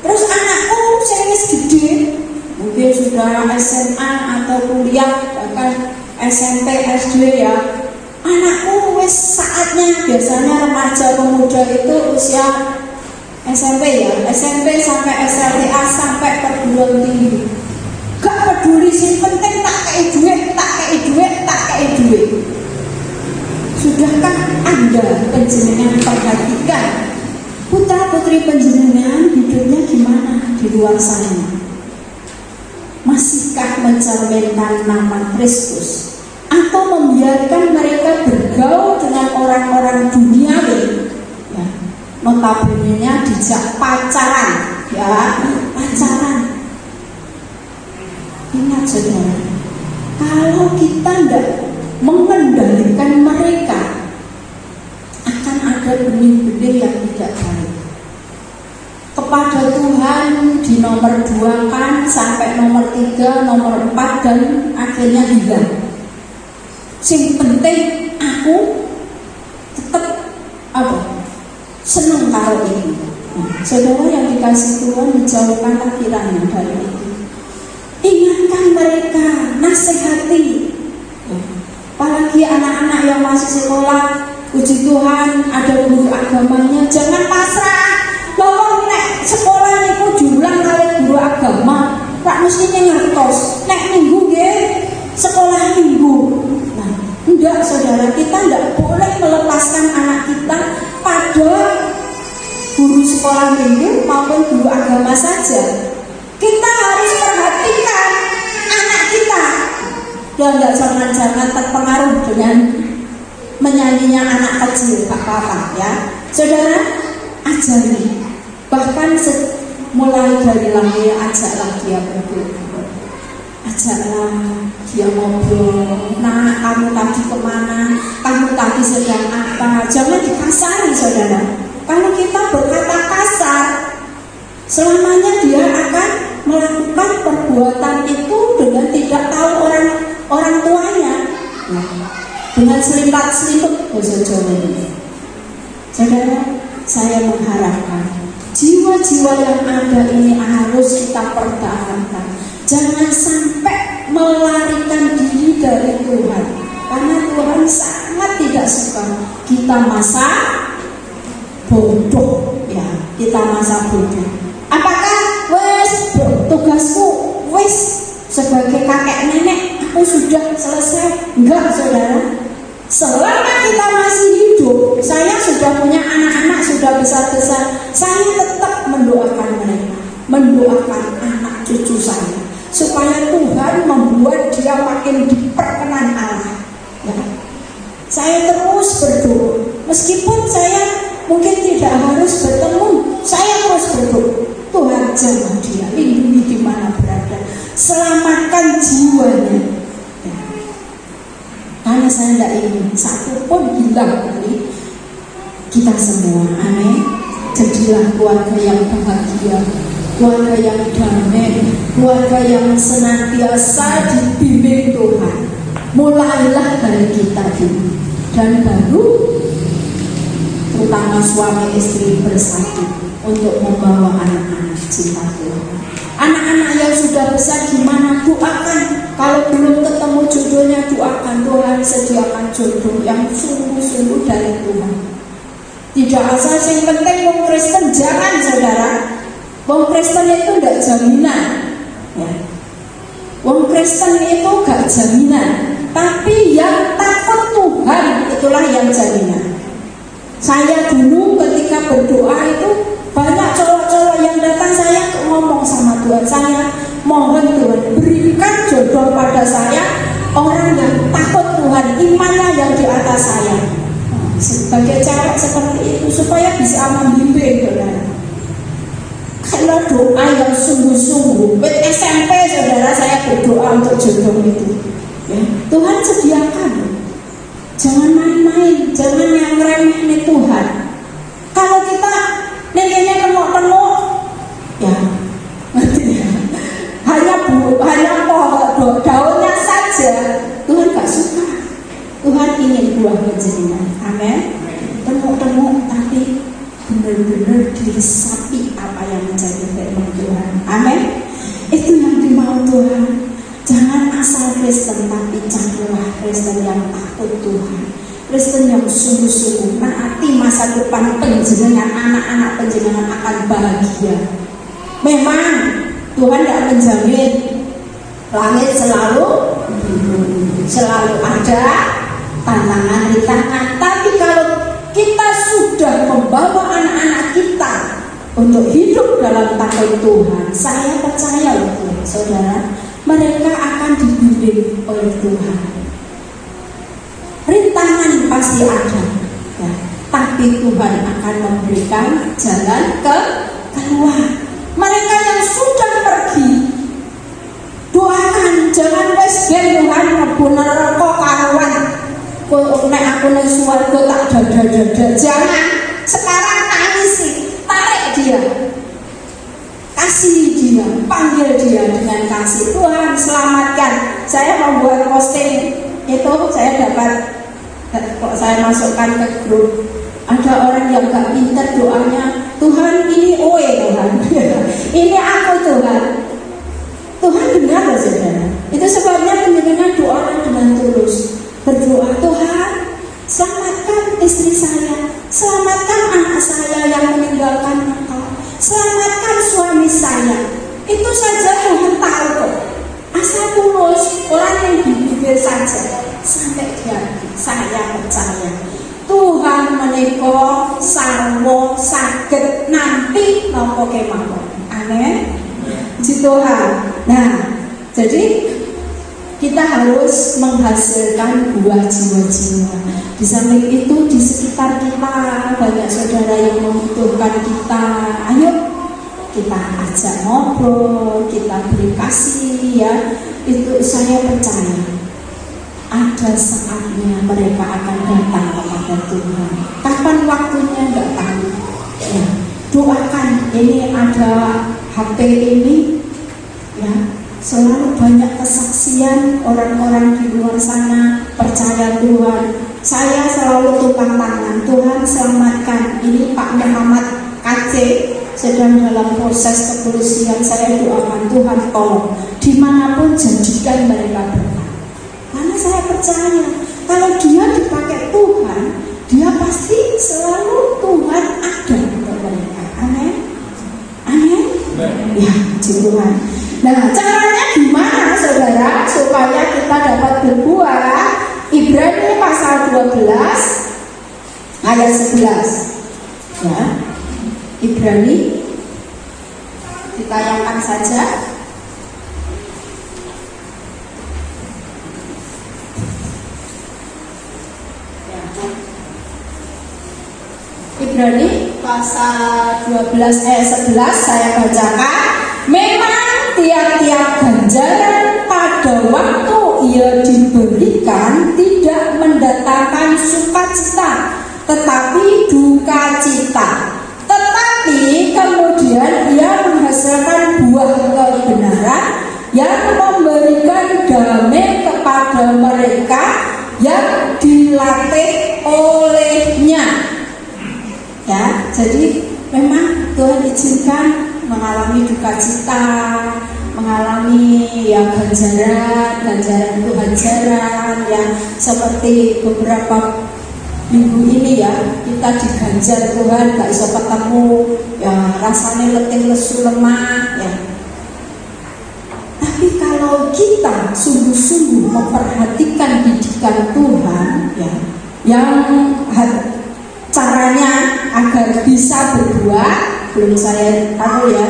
Terus anakku saya gede, mungkin sudah SMA atau kuliah, bahkan SMP, SD, ya. Anakku wis saatnya, biasanya remaja pemuda itu usia SMP, ya, SMP sampai SLTA sampai perguruan tinggi. peduli, sing penting tak kei duit, tak kei duit, tak kei duit. Sudahkah Anda panjenengan perhatikan putra putri panjenengan hidupnya gimana di luar sana? Masihkah mencerminkan nama Kristus atau membiarkan mereka bergaul dengan orang-orang duniawi? Ya, notabene-nya dijak pacaran, ya, pacaran. Ingat saudara, kalau kita tidak mengendalikan mereka, akan ada benih-benih yang tidak baik. Kepada Tuhan di nomor 2 kan sampai nomor 3, nomor 4 dan akhirnya hilang. Sing penting aku tetap senang karo ini. Saudara yang dikasih Tuhan, dijauhkanlah kiranya dari itu. Ingatkan mereka, nasihati. Apalagi anak-anak yang masih sekolah, puji Tuhan ada guru agamanya, jangan pasrah. Lawang nek sekolah niku diulang kali guru agama, rak mesti ngertos. Nek minggu nggih sekolah minggu. Nah, enggak saudara, kita enggak boleh melepaskan anak kita pada guru sekolah minggu maupun guru agama saja. Kita harus perhatikan anak kita. Dan enggak jangan terpengaruh dengan menyanyinya anak kecil, Pak ya. Saudara, ajari. Bahkan mulai dari lahir, ajaklah dia berdoa, ajaklah dia ngobrol. Nah, kamu tadi kemana? Kamu tadi sedang apa? Jangan dikasari saudara. Kalau kita berkata kasar, selamanya dia akan melakukan perbuatan itu dengan tidak tahu orang tuanya, dengan selimpat-selimut bahasa Jawa ini. Saudara, saya mengharapkan jiwa-jiwa yang ada ini harus kita pertahankan. Jangan sampai melarikan diri dari Tuhan, karena Tuhan sangat tidak suka kita masa bodoh, ya, kita masa bodoh. Apakah tugasku sebagai kakek nenek aku sudah selesai? Enggak saudara. Selama kita masih hidup, saya sudah punya anak-anak, sudah besar-besar, saya tetap mendoakan mereka, mendoakan anak cucu saya, supaya Tuhan membuat dia makin diperkenan Allah. Ya. Saya terus berdoa, meskipun saya mungkin tidak harus bertemu, saya terus berdoa, Tuhan jaga dia, lindungi di mana berada, selamatkan jiwanya. Karena saya tidak ingin satu pun hilang dari kita semua. Amin. Jadilah keluarga yang bahagia, keluarga yang damai, keluarga yang senantiasa dibimbing Tuhan. Mulailah dari kita dulu, dan baru terutama suami istri bersatu untuk membawa anak-anak cinta Tuhan. Anak-anak yang sudah besar gimana? Doakan. Kalau belum ketemu jodohnya, doakan Tuhan sediakan jodoh yang sungguh-sungguh dari Tuhan. Tidak asal yang penting wong Kristen, jangan saudara. Wong Kristen itu tidak jaminan, ya. Wong Kristen itu gak jaminan, tapi yang takut Tuhan itulah yang jaminan. Saya dulu ketika berdoa itu banyak cowok-cowok yang datang, saya ngomong sama Tuhan, saya mohon Tuhan berikan jodoh pada saya orang yang takut Tuhan, imannya yang di atas saya. Sebagai cewek seperti itu supaya bisa membimbing saudara. Kalau doa yang sungguh-sungguh, SMP saudara saya berdoa untuk jodoh itu, ya, Tuhan sediakan. Jangan main-main, jangan yang remeh Tuhan. Kalau kita neneknya temuk-temuk, ya, ngerti ya. Hanya pohon daunnya saja, Tuhan gak suka. Tuhan ingin buah panjenengan. Amin. Temuk-temuk tapi benar-benar diresapi apa yang menjadi firman Tuhan. Amin. Itu yang dimau Tuhan. Jangan asal Kristen, tapi carilah Kristen yang takut Tuhan, Kristen yang sungguh-sungguh menaati masa depan panjenengan, anak-anak panjenengan akan bahagia. Memang Tuhan tidak menjamin Langit selalu biru, selalu ada tantangan rintangan. Tapi kalau kita sudah membawa anak-anak kita untuk hidup dalam takut Tuhan, saya percaya loh saudara, mereka akan dibimbing oleh Tuhan. Rintangan pasti ada, ya, tapi Tuhan akan memberikan jalan keluar. Mereka yang sudah pergi, doakan, jangan wes ben Tuhan ngebuner kok karuan. Kok nek aku nek swarga tak dada-dada. Jangan. Sekarang tangisi, tarik dia. Kasih dia, panggil dia dengan kasih. Tuhan selamatkan. Saya membuat posting itu, saya dapat, kok saya masukkan ke grup. Ada orang yang gak pintar doanya, Tuhan ini oe Tuhan. Ini aku Tuhan. Tuhan dengar loh saudara. Itu sebabnya pendengaran doa dengan tulus. Berdoa, Tuhan selamatkan istri saya, selamatkan anak saya yang meninggalkan Engkau, selamatkan suami saya. Itu saja Tuhan tahu kok. Asal tulus, orang yang bibir saja sampai dia. Saya percaya Tuhan menika sarwa saged nampi napa kemawon. Amin. Puji Tuhan. Nah, jadi kita harus menghasilkan buah jiwa-jiwa. Di samping itu di sekitar kita banyak saudara yang membutuhkan kita. Ayo kita ajak ngobrol, kita beri kasih ya. Itu saya percaya ada saatnya mereka akan datang kepada Tuhan. Kapan waktunya nggak tahu. Ya, doakan, ini ada HP ini ya. Selalu banyak kesaksian orang-orang di luar sana percaya Tuhan. Saya selalu tukang tangan, Tuhan selamatkan. Ini Pak Muhammad KC sedang dalam proses kepolisian. Saya doakan Tuhan tolong, dimanapun jadikan mereka berkat. Karena saya percaya kalau dia dipakai Tuhan, dia pasti selalu Tuhan ada untuk mereka. Amin. Amin. Ya, Tuhan. Nah, caranya gimana saudara supaya kita dapat berbuah? Ibrani pasal 12 ayat 11. Ya. Ibrani ditayangkan saja. Ibrani pasal 12 ayat 11 saya bacakan. Memang tiap-tiap ganjaran pada waktu ia diberikan tidak mendatangkan sukacita, tetapi duka cita. Tetapi kemudian ia menghasilkan buah kebenaran yang memberikan damai kepada mereka yang dilatih olehnya. Ya, jadi memang Tuhan izinkan mengalami duka cita, mengalami ya ganjaran itu ganjaran yang seperti beberapa minggu ini ya kita diganjar Tuhan, gak bisa ketemu ya, rasanya letih lesu lemah ya. Tapi kalau kita sungguh-sungguh memperhatikan didikan Tuhan ya, yang caranya agar bisa berbuah, belum saya tahu ya.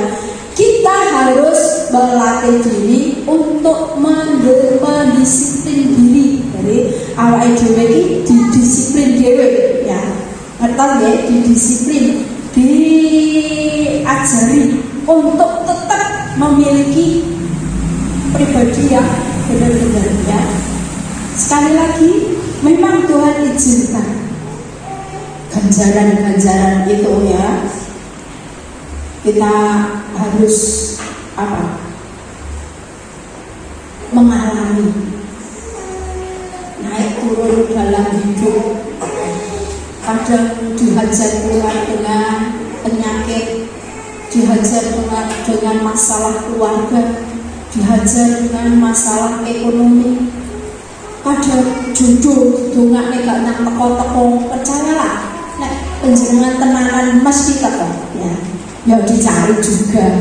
Kita harus melatih diri untuk mendisiplin diri. Jadi awake dhewe iki didisiplin dhewe ya. Ngerti ya, didisiplin, diajari untuk tetap memiliki pribadi yang benar-benar ya. Sekali lagi, memang Tuhan izinkan ganjaran-ganjaran itu ya. Kita harus mengalami naik turun dalam hidup. Kadang dihajar Tuhan dengan penyakit, dihajar dengan masalah keluarga, dihajar dengan masalah ekonomi. Kadang jodoh dongane gak nang teko-teko. Percayalah, nek panjenengan tenanan mesti teko ya. Ya dicari juga.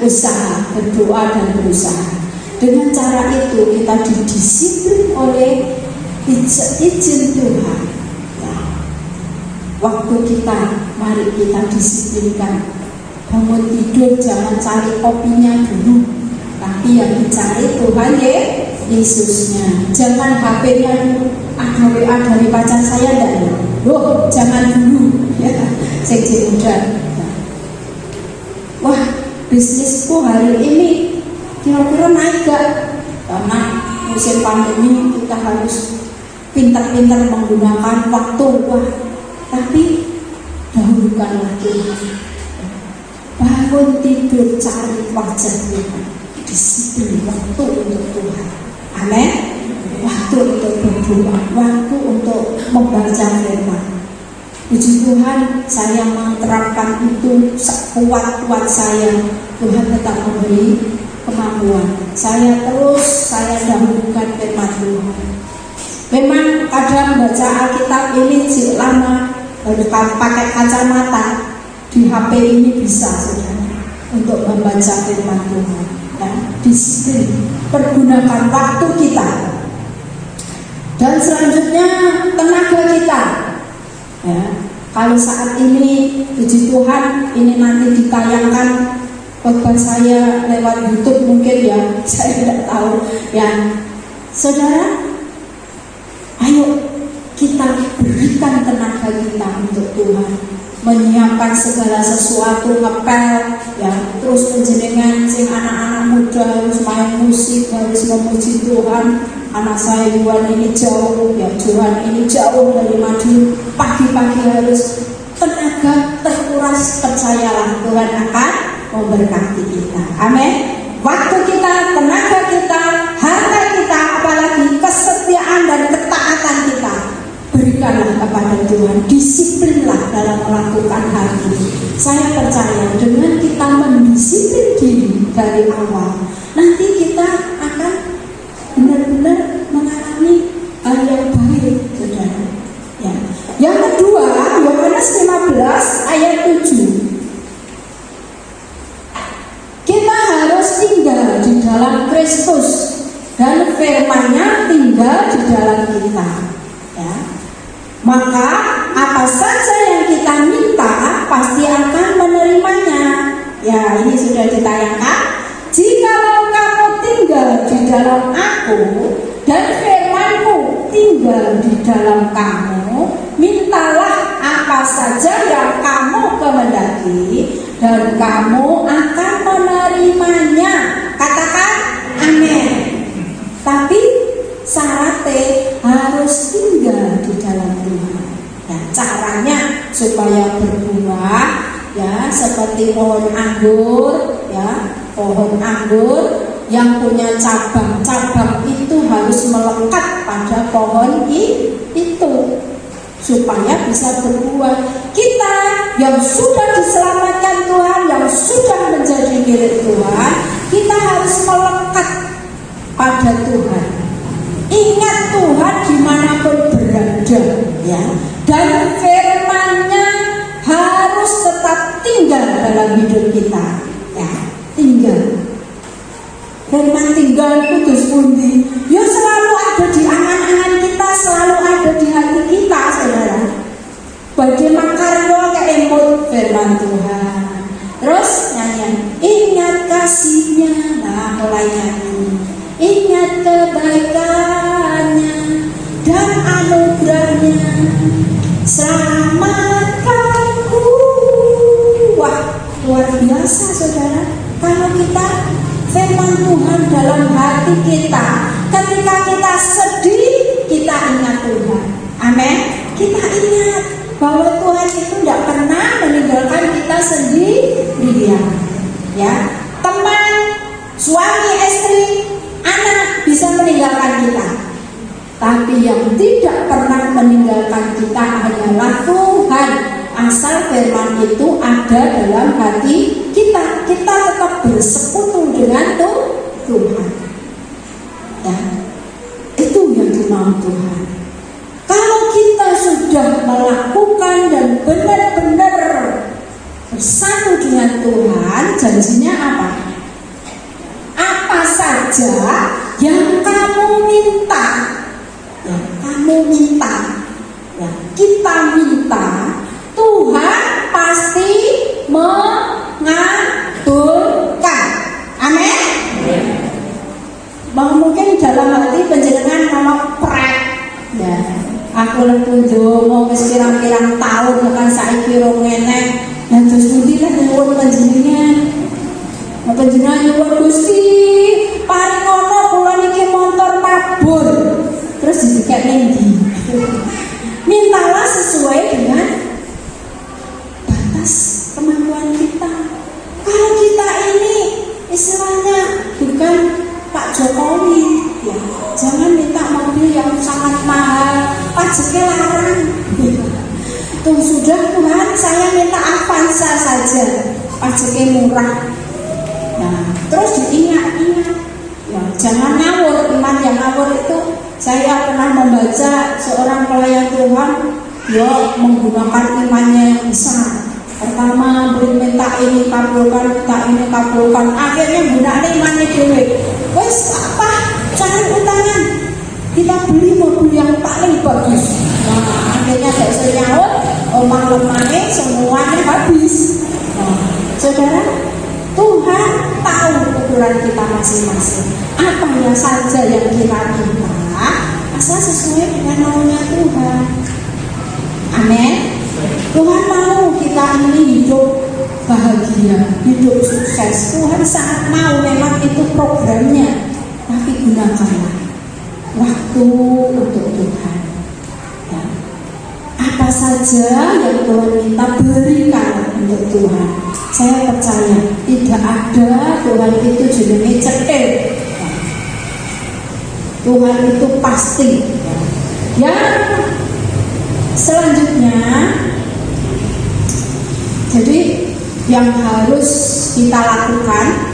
Usaha, berdoa dan berusaha. Dengan cara itu kita didisiplin oleh izin Tuhan. Ya. Waktu kita, mari kita disiplinkan. Bangun tidur jangan cari kopinya dulu, tapi yang dicari Tuhan Yesusnya. Jangan HP-nya dulu. Ada WA dari pacar saya dan loh jangan dulu ya, seksi muda. Wah, bisnisku hari ini kira-kira naik gak? Karena musim pandemi kita harus pintar-pintar menggunakan waktu. Wah, tapi dahulukanlah Tuhan. Bangun tidur cari wajah Tuhan, disiplin waktu untuk Tuhan. Amin. Waktu untuk berdoa, waktu untuk membaca firman. Puji Tuhan, saya menerapkan itu sekuat-kuat saya. Tuhan tetap memberi kemampuan. Saya dahulukan firman Tuhan. Memang kadang baca Alkitab ini lama, harus pakai kacamata. Di HP ini bisa saudara untuk membaca firman Tuhan. Ya, disiplin, pergunakan waktu kita. Dan selanjutnya tenaga kita. Ya, kalau saat ini puji Tuhan ini nanti ditayangkan khotbah saya lewat YouTube mungkin ya, saya tidak tahu ya. Saudara, ayo kita berikan tenaga kita untuk Tuhan, menyiapkan segala sesuatu, ngepel ya, terus penjenengan sing anak-anak muda harus main musik, harus memuji Tuhan. Anak saya Yuan ini jauh ya, Johan ini jauh dari Madiun, pagi-pagi harus tenaga terkuras. Percayalah Tuhan akan memberkati kita. Amin. Waktu kita, tenaga kita, harta kita, apalagi kesetiaan dan ketaatan kita, berikanlah kepada Tuhan. Disiplinlah dalam melakukan hal ini. Saya percaya dengan kita mendisiplin diri dari awal, nanti kita akan benar-benar mengalami hal yang baik, saudara. Ya. Yang kedua, Yohanes 15 ayat 7. Kita harus tinggal di dalam Kristus dan firman-Nya tinggal di dalam kita. Ya. Maka apa saja yang kita minta pasti akan menerimanya. Ya, ini sudah ditayangkan. Jikalau kamu tinggal di dalam Aku dan firman-Ku tinggal di dalam kamu, mintalah apa saja yang kamu kehendaki dan kamu akan menerimanya. Katakan amin. Tapi syaratnya harus tinggal di dalam Tuhan. Ya, caranya supaya berbuah ya seperti pohon anggur ya. Pohon anggur yang punya cabang-cabang itu harus melekat pada pohon itu supaya bisa berbuah. Kita yang sudah diselamatkan Tuhan, yang sudah menjadi milik Tuhan, kita harus melekat pada Tuhan. Ingat Tuhan dimanapun berada ya. Dan firman-Nya harus tetap tinggal dalam hidup kita ya. Tinggal. Firman tinggal kudus pundi. Ya selalu ada di angan-angan kita, selalu ada di hati kita, saudara. Badhe makarya keemut firman Tuhan. Terus nyanyian, ingat kasih-Nya, nah mulai nyanyi. Ingat kebaikan-Nya dan anugerah-Nya, selamatkanku. Wah, luar biasa saudara. Kalau kita firman Tuhan dalam hati kita, ketika kita sedih, kita ingat Tuhan. Amin. Kita ingat bahwa Tuhan itu tidak pernah meninggalkan kita sendirian. Ya, teman, suami, istri, anak bisa meninggalkan kita, tapi yang tidak pernah meninggalkan kita adalah Tuhan. Asal firman itu ada dalam hati kita, kita tetap bersekutu dengan Tuhan. Ya, itu yang dimau Tuhan. Kalau kita sudah melakukan dan benar-benar bersatu dengan Tuhan, janjinya apa? Apa saja saja yang kamu minta, ya, kamu minta, ya, kita minta, Tuhan pasti mengabulkan. Amin. Mungkin dalam hati penjenengan kalau prek, ya, aku lagi ndonga wis pirang-pirang tahun tekan saiki ora ngenek. Lah terus pundi lah nyuwun panjenengan. Panjenengan nyuwun Gusti, paring ngono kula niki montor mabur. Terus didikek ning ndi? Mintalah sesuai dengan batas kemampuan kita. Kalau kita ini istilahnya bukan Pak Jokowi, ya, jangan minta mobil yang sangat mahal, pajaknya larang. Tuh sudah Tuhan, saya minta Avanza saja, pajaknya murah. Nah, terus diingat-ingat, ya, jangan ngawur. Iman yang ngawur itu, saya pernah membaca seorang pelayan Tuhan, dia menggunakan imannya yang besar. Pertama minta ini kabulkan, minta ini kabulkan, akhirnya gunakan imannya dewe. Wes apa? Cari utangan, kita beli mobil yang paling bagus. Nah, akhirnya saya nyaut, omang lemahnya semuanya habis. Nah, saudara, Tuhan tahu ukuran kita masing-masing. Apa yang saja yang kita minta, asal sesuai dengan maunya Tuhan. Amin. Tuhan mau kita ini hidup bahagia, hidup sukses. Tuhan sangat mau, memang itu programnya. Tapi gunakanlah waktu untuk Tuhan, ya. Apa saja yang Tuhan minta, berikan untuk Tuhan. Saya percaya tidak ada Tuhan itu jenenge cetil, ya. Tuhan itu pasti, ya. Yang selanjutnya, jadi yang harus kita lakukan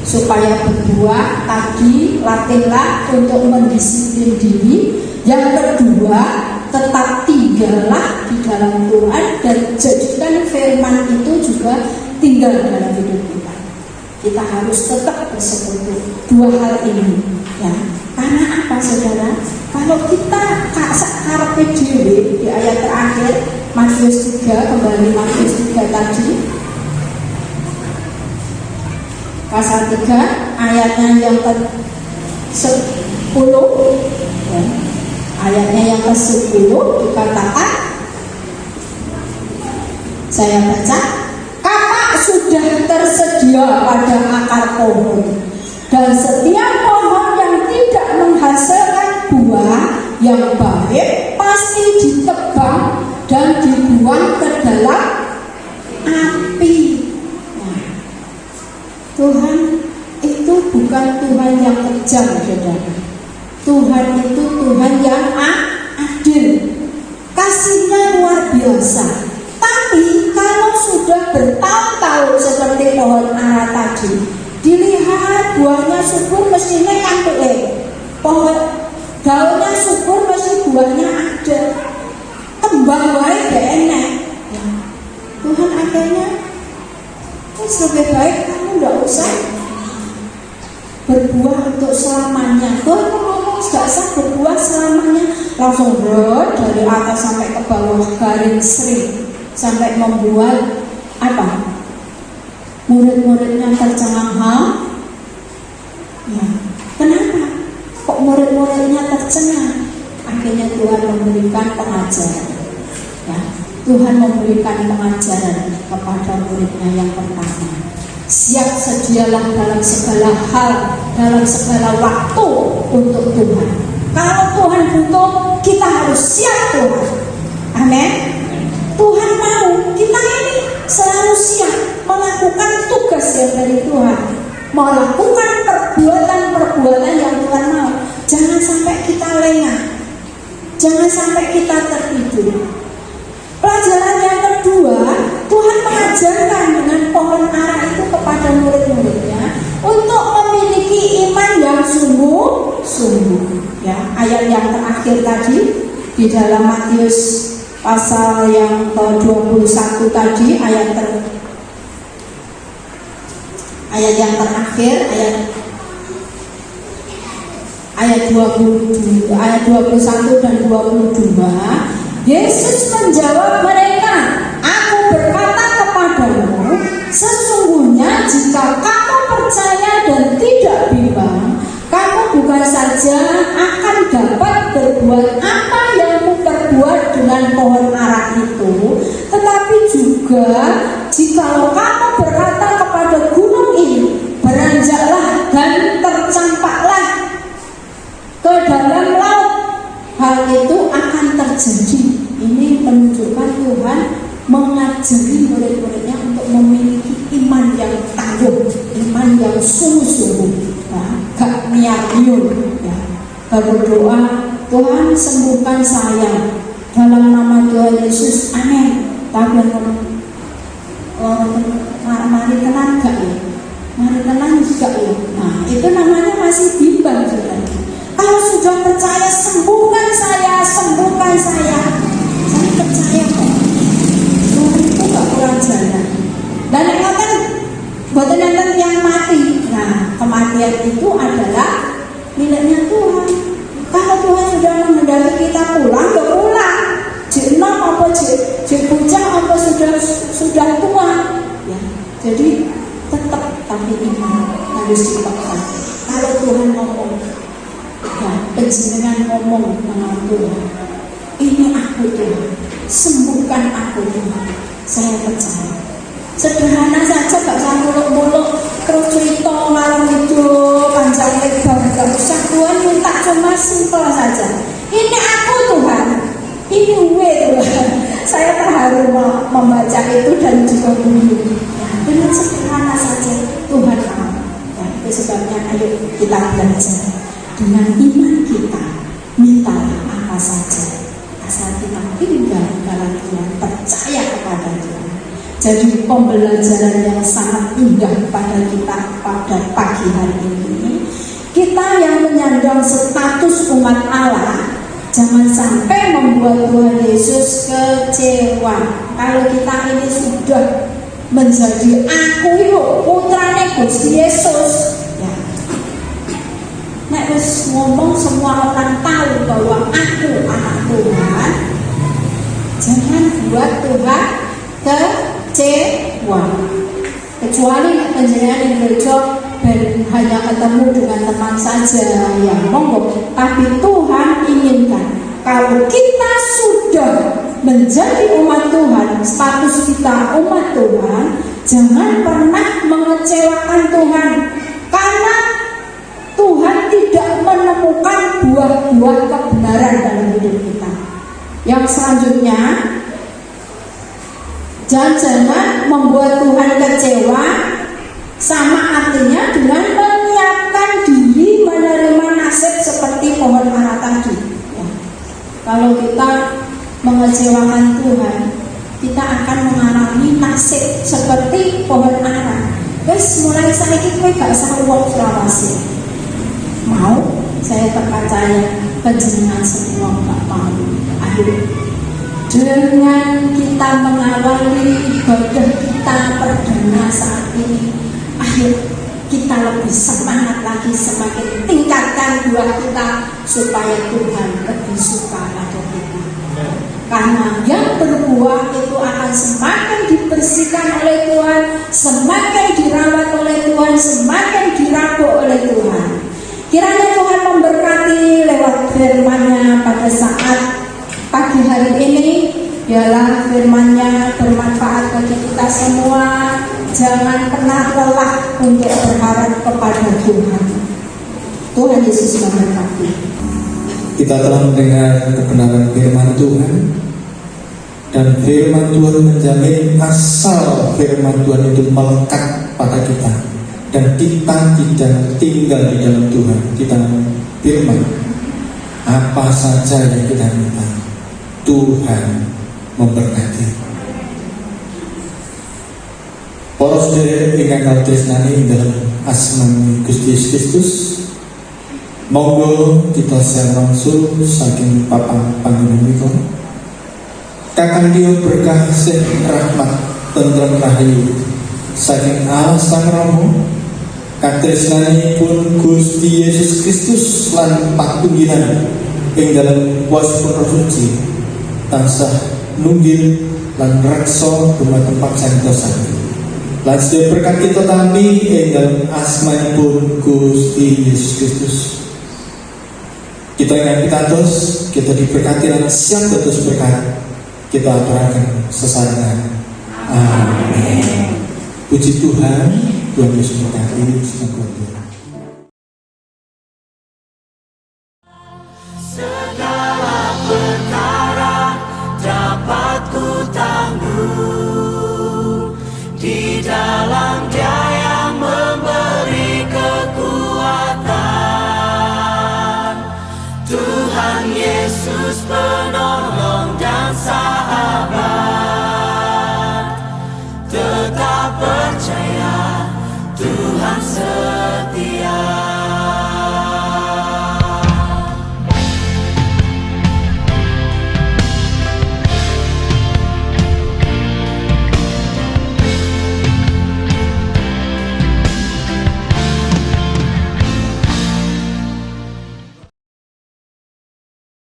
supaya berbuah tadi, latihlah untuk mendisiplin diri. Yang kedua, tetap tinggallah di dalam Tuhan dan jadikan firman itu juga tinggal dalam hidup kita. Kita harus tetap bersekutu. Dua hal ini, ya. Karena apa, saudara? Kalau kita karepe dhewe di ayat terakhir Matius 3, kembali Matius 3 tadi, pasal 3 ayatnya yang ke-10, ya, ayatnya yang ke-10 dikatakan, saya baca, kapak sudah tersedia pada akar pohon, dan setiap pohon yang tidak menghasilkan buah yang baik pasti ditebang dan dibuang ke dalam api. Nah, Tuhan itu bukan Tuhan yang kejam, saudara. Tuhan itu Tuhan yang adil, kasihnya luar biasa. Tapi kalau sudah bertahun-tahun seperti pohon ara tadi, dilihat buahnya subur, mestinya kantuk pohon daunnya subur, mesti buahnya ada. Kembang wae gak enak. Tuhan akhirnya, lebih baik kamu gak usah berbuah untuk selamanya. Tuhan ngomong gak usah berbuah selamanya, langsung dari atas sampai ke bawah garing sering, sampai membuat apa? Murid-muridnya tercengang. Ya, kenapa? Kok murid-muridnya tercengang? Akhirnya Tuhan memberikan pengajaran, ya. Tuhan memberikan pengajaran kepada muridnya yang pertama. Siap sedialah dalam segala hal, dalam segala waktu untuk Tuhan. Kalau Tuhan butuh, kita harus siap Tuhan. Amin. Tuhan mau kita ini selalu siap melakukan tugas yang dari Tuhan, melakukan perbuatan-perbuatan yang Tuhan mau. Jangan sampai kita lengah, jangan sampai kita tertidur. Pelajaran yang kedua, Tuhan mengajarkan dengan pohon ara itu kepada murid-muridnya untuk memiliki iman yang sungguh-sungguh. Ya, ayat yang terakhir tadi di dalam Matius pasal yang ke-21 tadi, ayat yang terakhir, ayat ayat 21 dan 22, Yesus menjawab mereka, "Aku berkata kepadamu, sesungguhnya jika kamu percaya dan tidak bimbang, kamu bukan saja akan dapat berbuat apa yang kuperbuat dengan pohon ara itu, tetapi juga jikalau kamu berkata kepada gunung ini, beranjaklah dan tercampaklah ke dalam laut, hal itu akan terjadi." Ini menunjukkan Tuhan mengajari murid-muridnya untuk memiliki iman yang tangguh, iman yang sungguh-sungguh, ya, gak miar-miur, ya. Berdoa, "Tuhan sembuhkan saya dalam nama Tuhan Yesus, amin." Tapi mari tenan gak ya? Mari tenan juga ya. Nah, itu namanya masih bimbang, saudara. Kalau sudah percaya, sembuhkan saya, sembuhkan saya. Saya percaya kok. Tuhan itu gak kurang jalan. Dan yang kata, buatan yang mati. Nah, kematian itu adalah miliknya Tuhan. Kalau Tuhan sudah menghendaki kita pulang, ya pulang. Jek enom apa jek bujang apa sudah tua. Ya, jadi tetap tapi iman harus dipegang. Kalau Tuhan ngomong, ya, penjenengan ngomong dengan Tuhan, "Ini aku Tuhan, sembuhkan aku Tuhan." Saya percaya. Sederhana saja, gak usah muluk-muluk terus cerita ngalor ngidul panjang lebar, gak usah. Tuhan minta cuma simpel saja, "Ini aku Tuhan, ini gue Tuhan." Saya terharu membaca itu dan juga bunyi. Dengan sederhana saja Tuhan mau. Ya, itu sebabnya ayo kita belajar dengan iman kita, mintalah apa saja asal kita tinggal dalam Tuhan, percaya kepada Tuhan. Jadi pembelajaran yang sangat indah pada kita pada pagi hari ini, kita yang menyandang status umat Allah, jangan sampai membuat Tuhan Yesus kecewa. Kalau kita ini sudah menjadi aku yuk putrane Gusti Yesus, ya. Nek wis ngomong semua orang tahu bahwa aku anak Tuhan, jangan buat Tuhan kecewa. Kecuali penjenengan yang gereja dan hanya ketemu dengan teman saja, ya monggo. Tapi Tuhan inginkan kalau kita sudah menjadi umat Tuhan, status kita umat Tuhan, jangan pernah mengecewakan Tuhan, karena Tuhan tidak menemukan buah-buah kebenaran dalam hidup kita. Yang selanjutnya, jangan membuat Tuhan kecewa, sama artinya dengan menyiapkan diri menerima nasib seperti pohon ara tadi. Ya. Kalau kita mengecewakan Tuhan, kita akan mengalami nasib seperti pohon ara. Wes mulai saiki kowe gak usah wong selawase. Mau? Saya percaya panjenengan semua gak mau. Ayo, dengan kita mengawali ibadah kita perdana saat ini, ayo kita lebih semangat lagi, semakin tingkatkan doa kita supaya Tuhan lebih suka pada kita. Karena yang berbuah itu akan semakin dibersihkan oleh Tuhan, semakin dirawat oleh Tuhan, semakin dirabuk oleh Tuhan. Kiranya Tuhan memberkati lewat firman-Nya pada saat pagi hari ini. Biarlah firman-Nya bermanfaat bagi kita semua. Jangan pernah lelah untuk berharap kepada Tuhan. Tuhan Yesus memberkati. Kita telah mendengar kebenaran firman Tuhan, dan firman Tuhan menjamin asal firman Tuhan itu melekat pada kita, dan kita tidak tinggal di dalam Tuhan. Kita firman, apa saja yang kita minta, Tuhan memberkati. Para sedherek ingkang katresnani dalam asmani Gusti Yesus Kristus, monggo kita share langsung saking papan panjenengan kakang dia berkah rahmat tentrem rahayu saking Allah Sang Rama katresnanipun Gusti Yesus Kristus lan patunggilan ing dalam kuasa Roh Suci tansah nunggil lan reksa dumateng paksantosane. Lan sedaya berkat kita tampi ing dalam asmanipun Gusti Yesus Kristus. Kita yang pitados, kita diberkati lan siap dados berkat. Kita aturaken sesarengan. Amin. Puji Tuhan, Tuhan Yesus memberkati.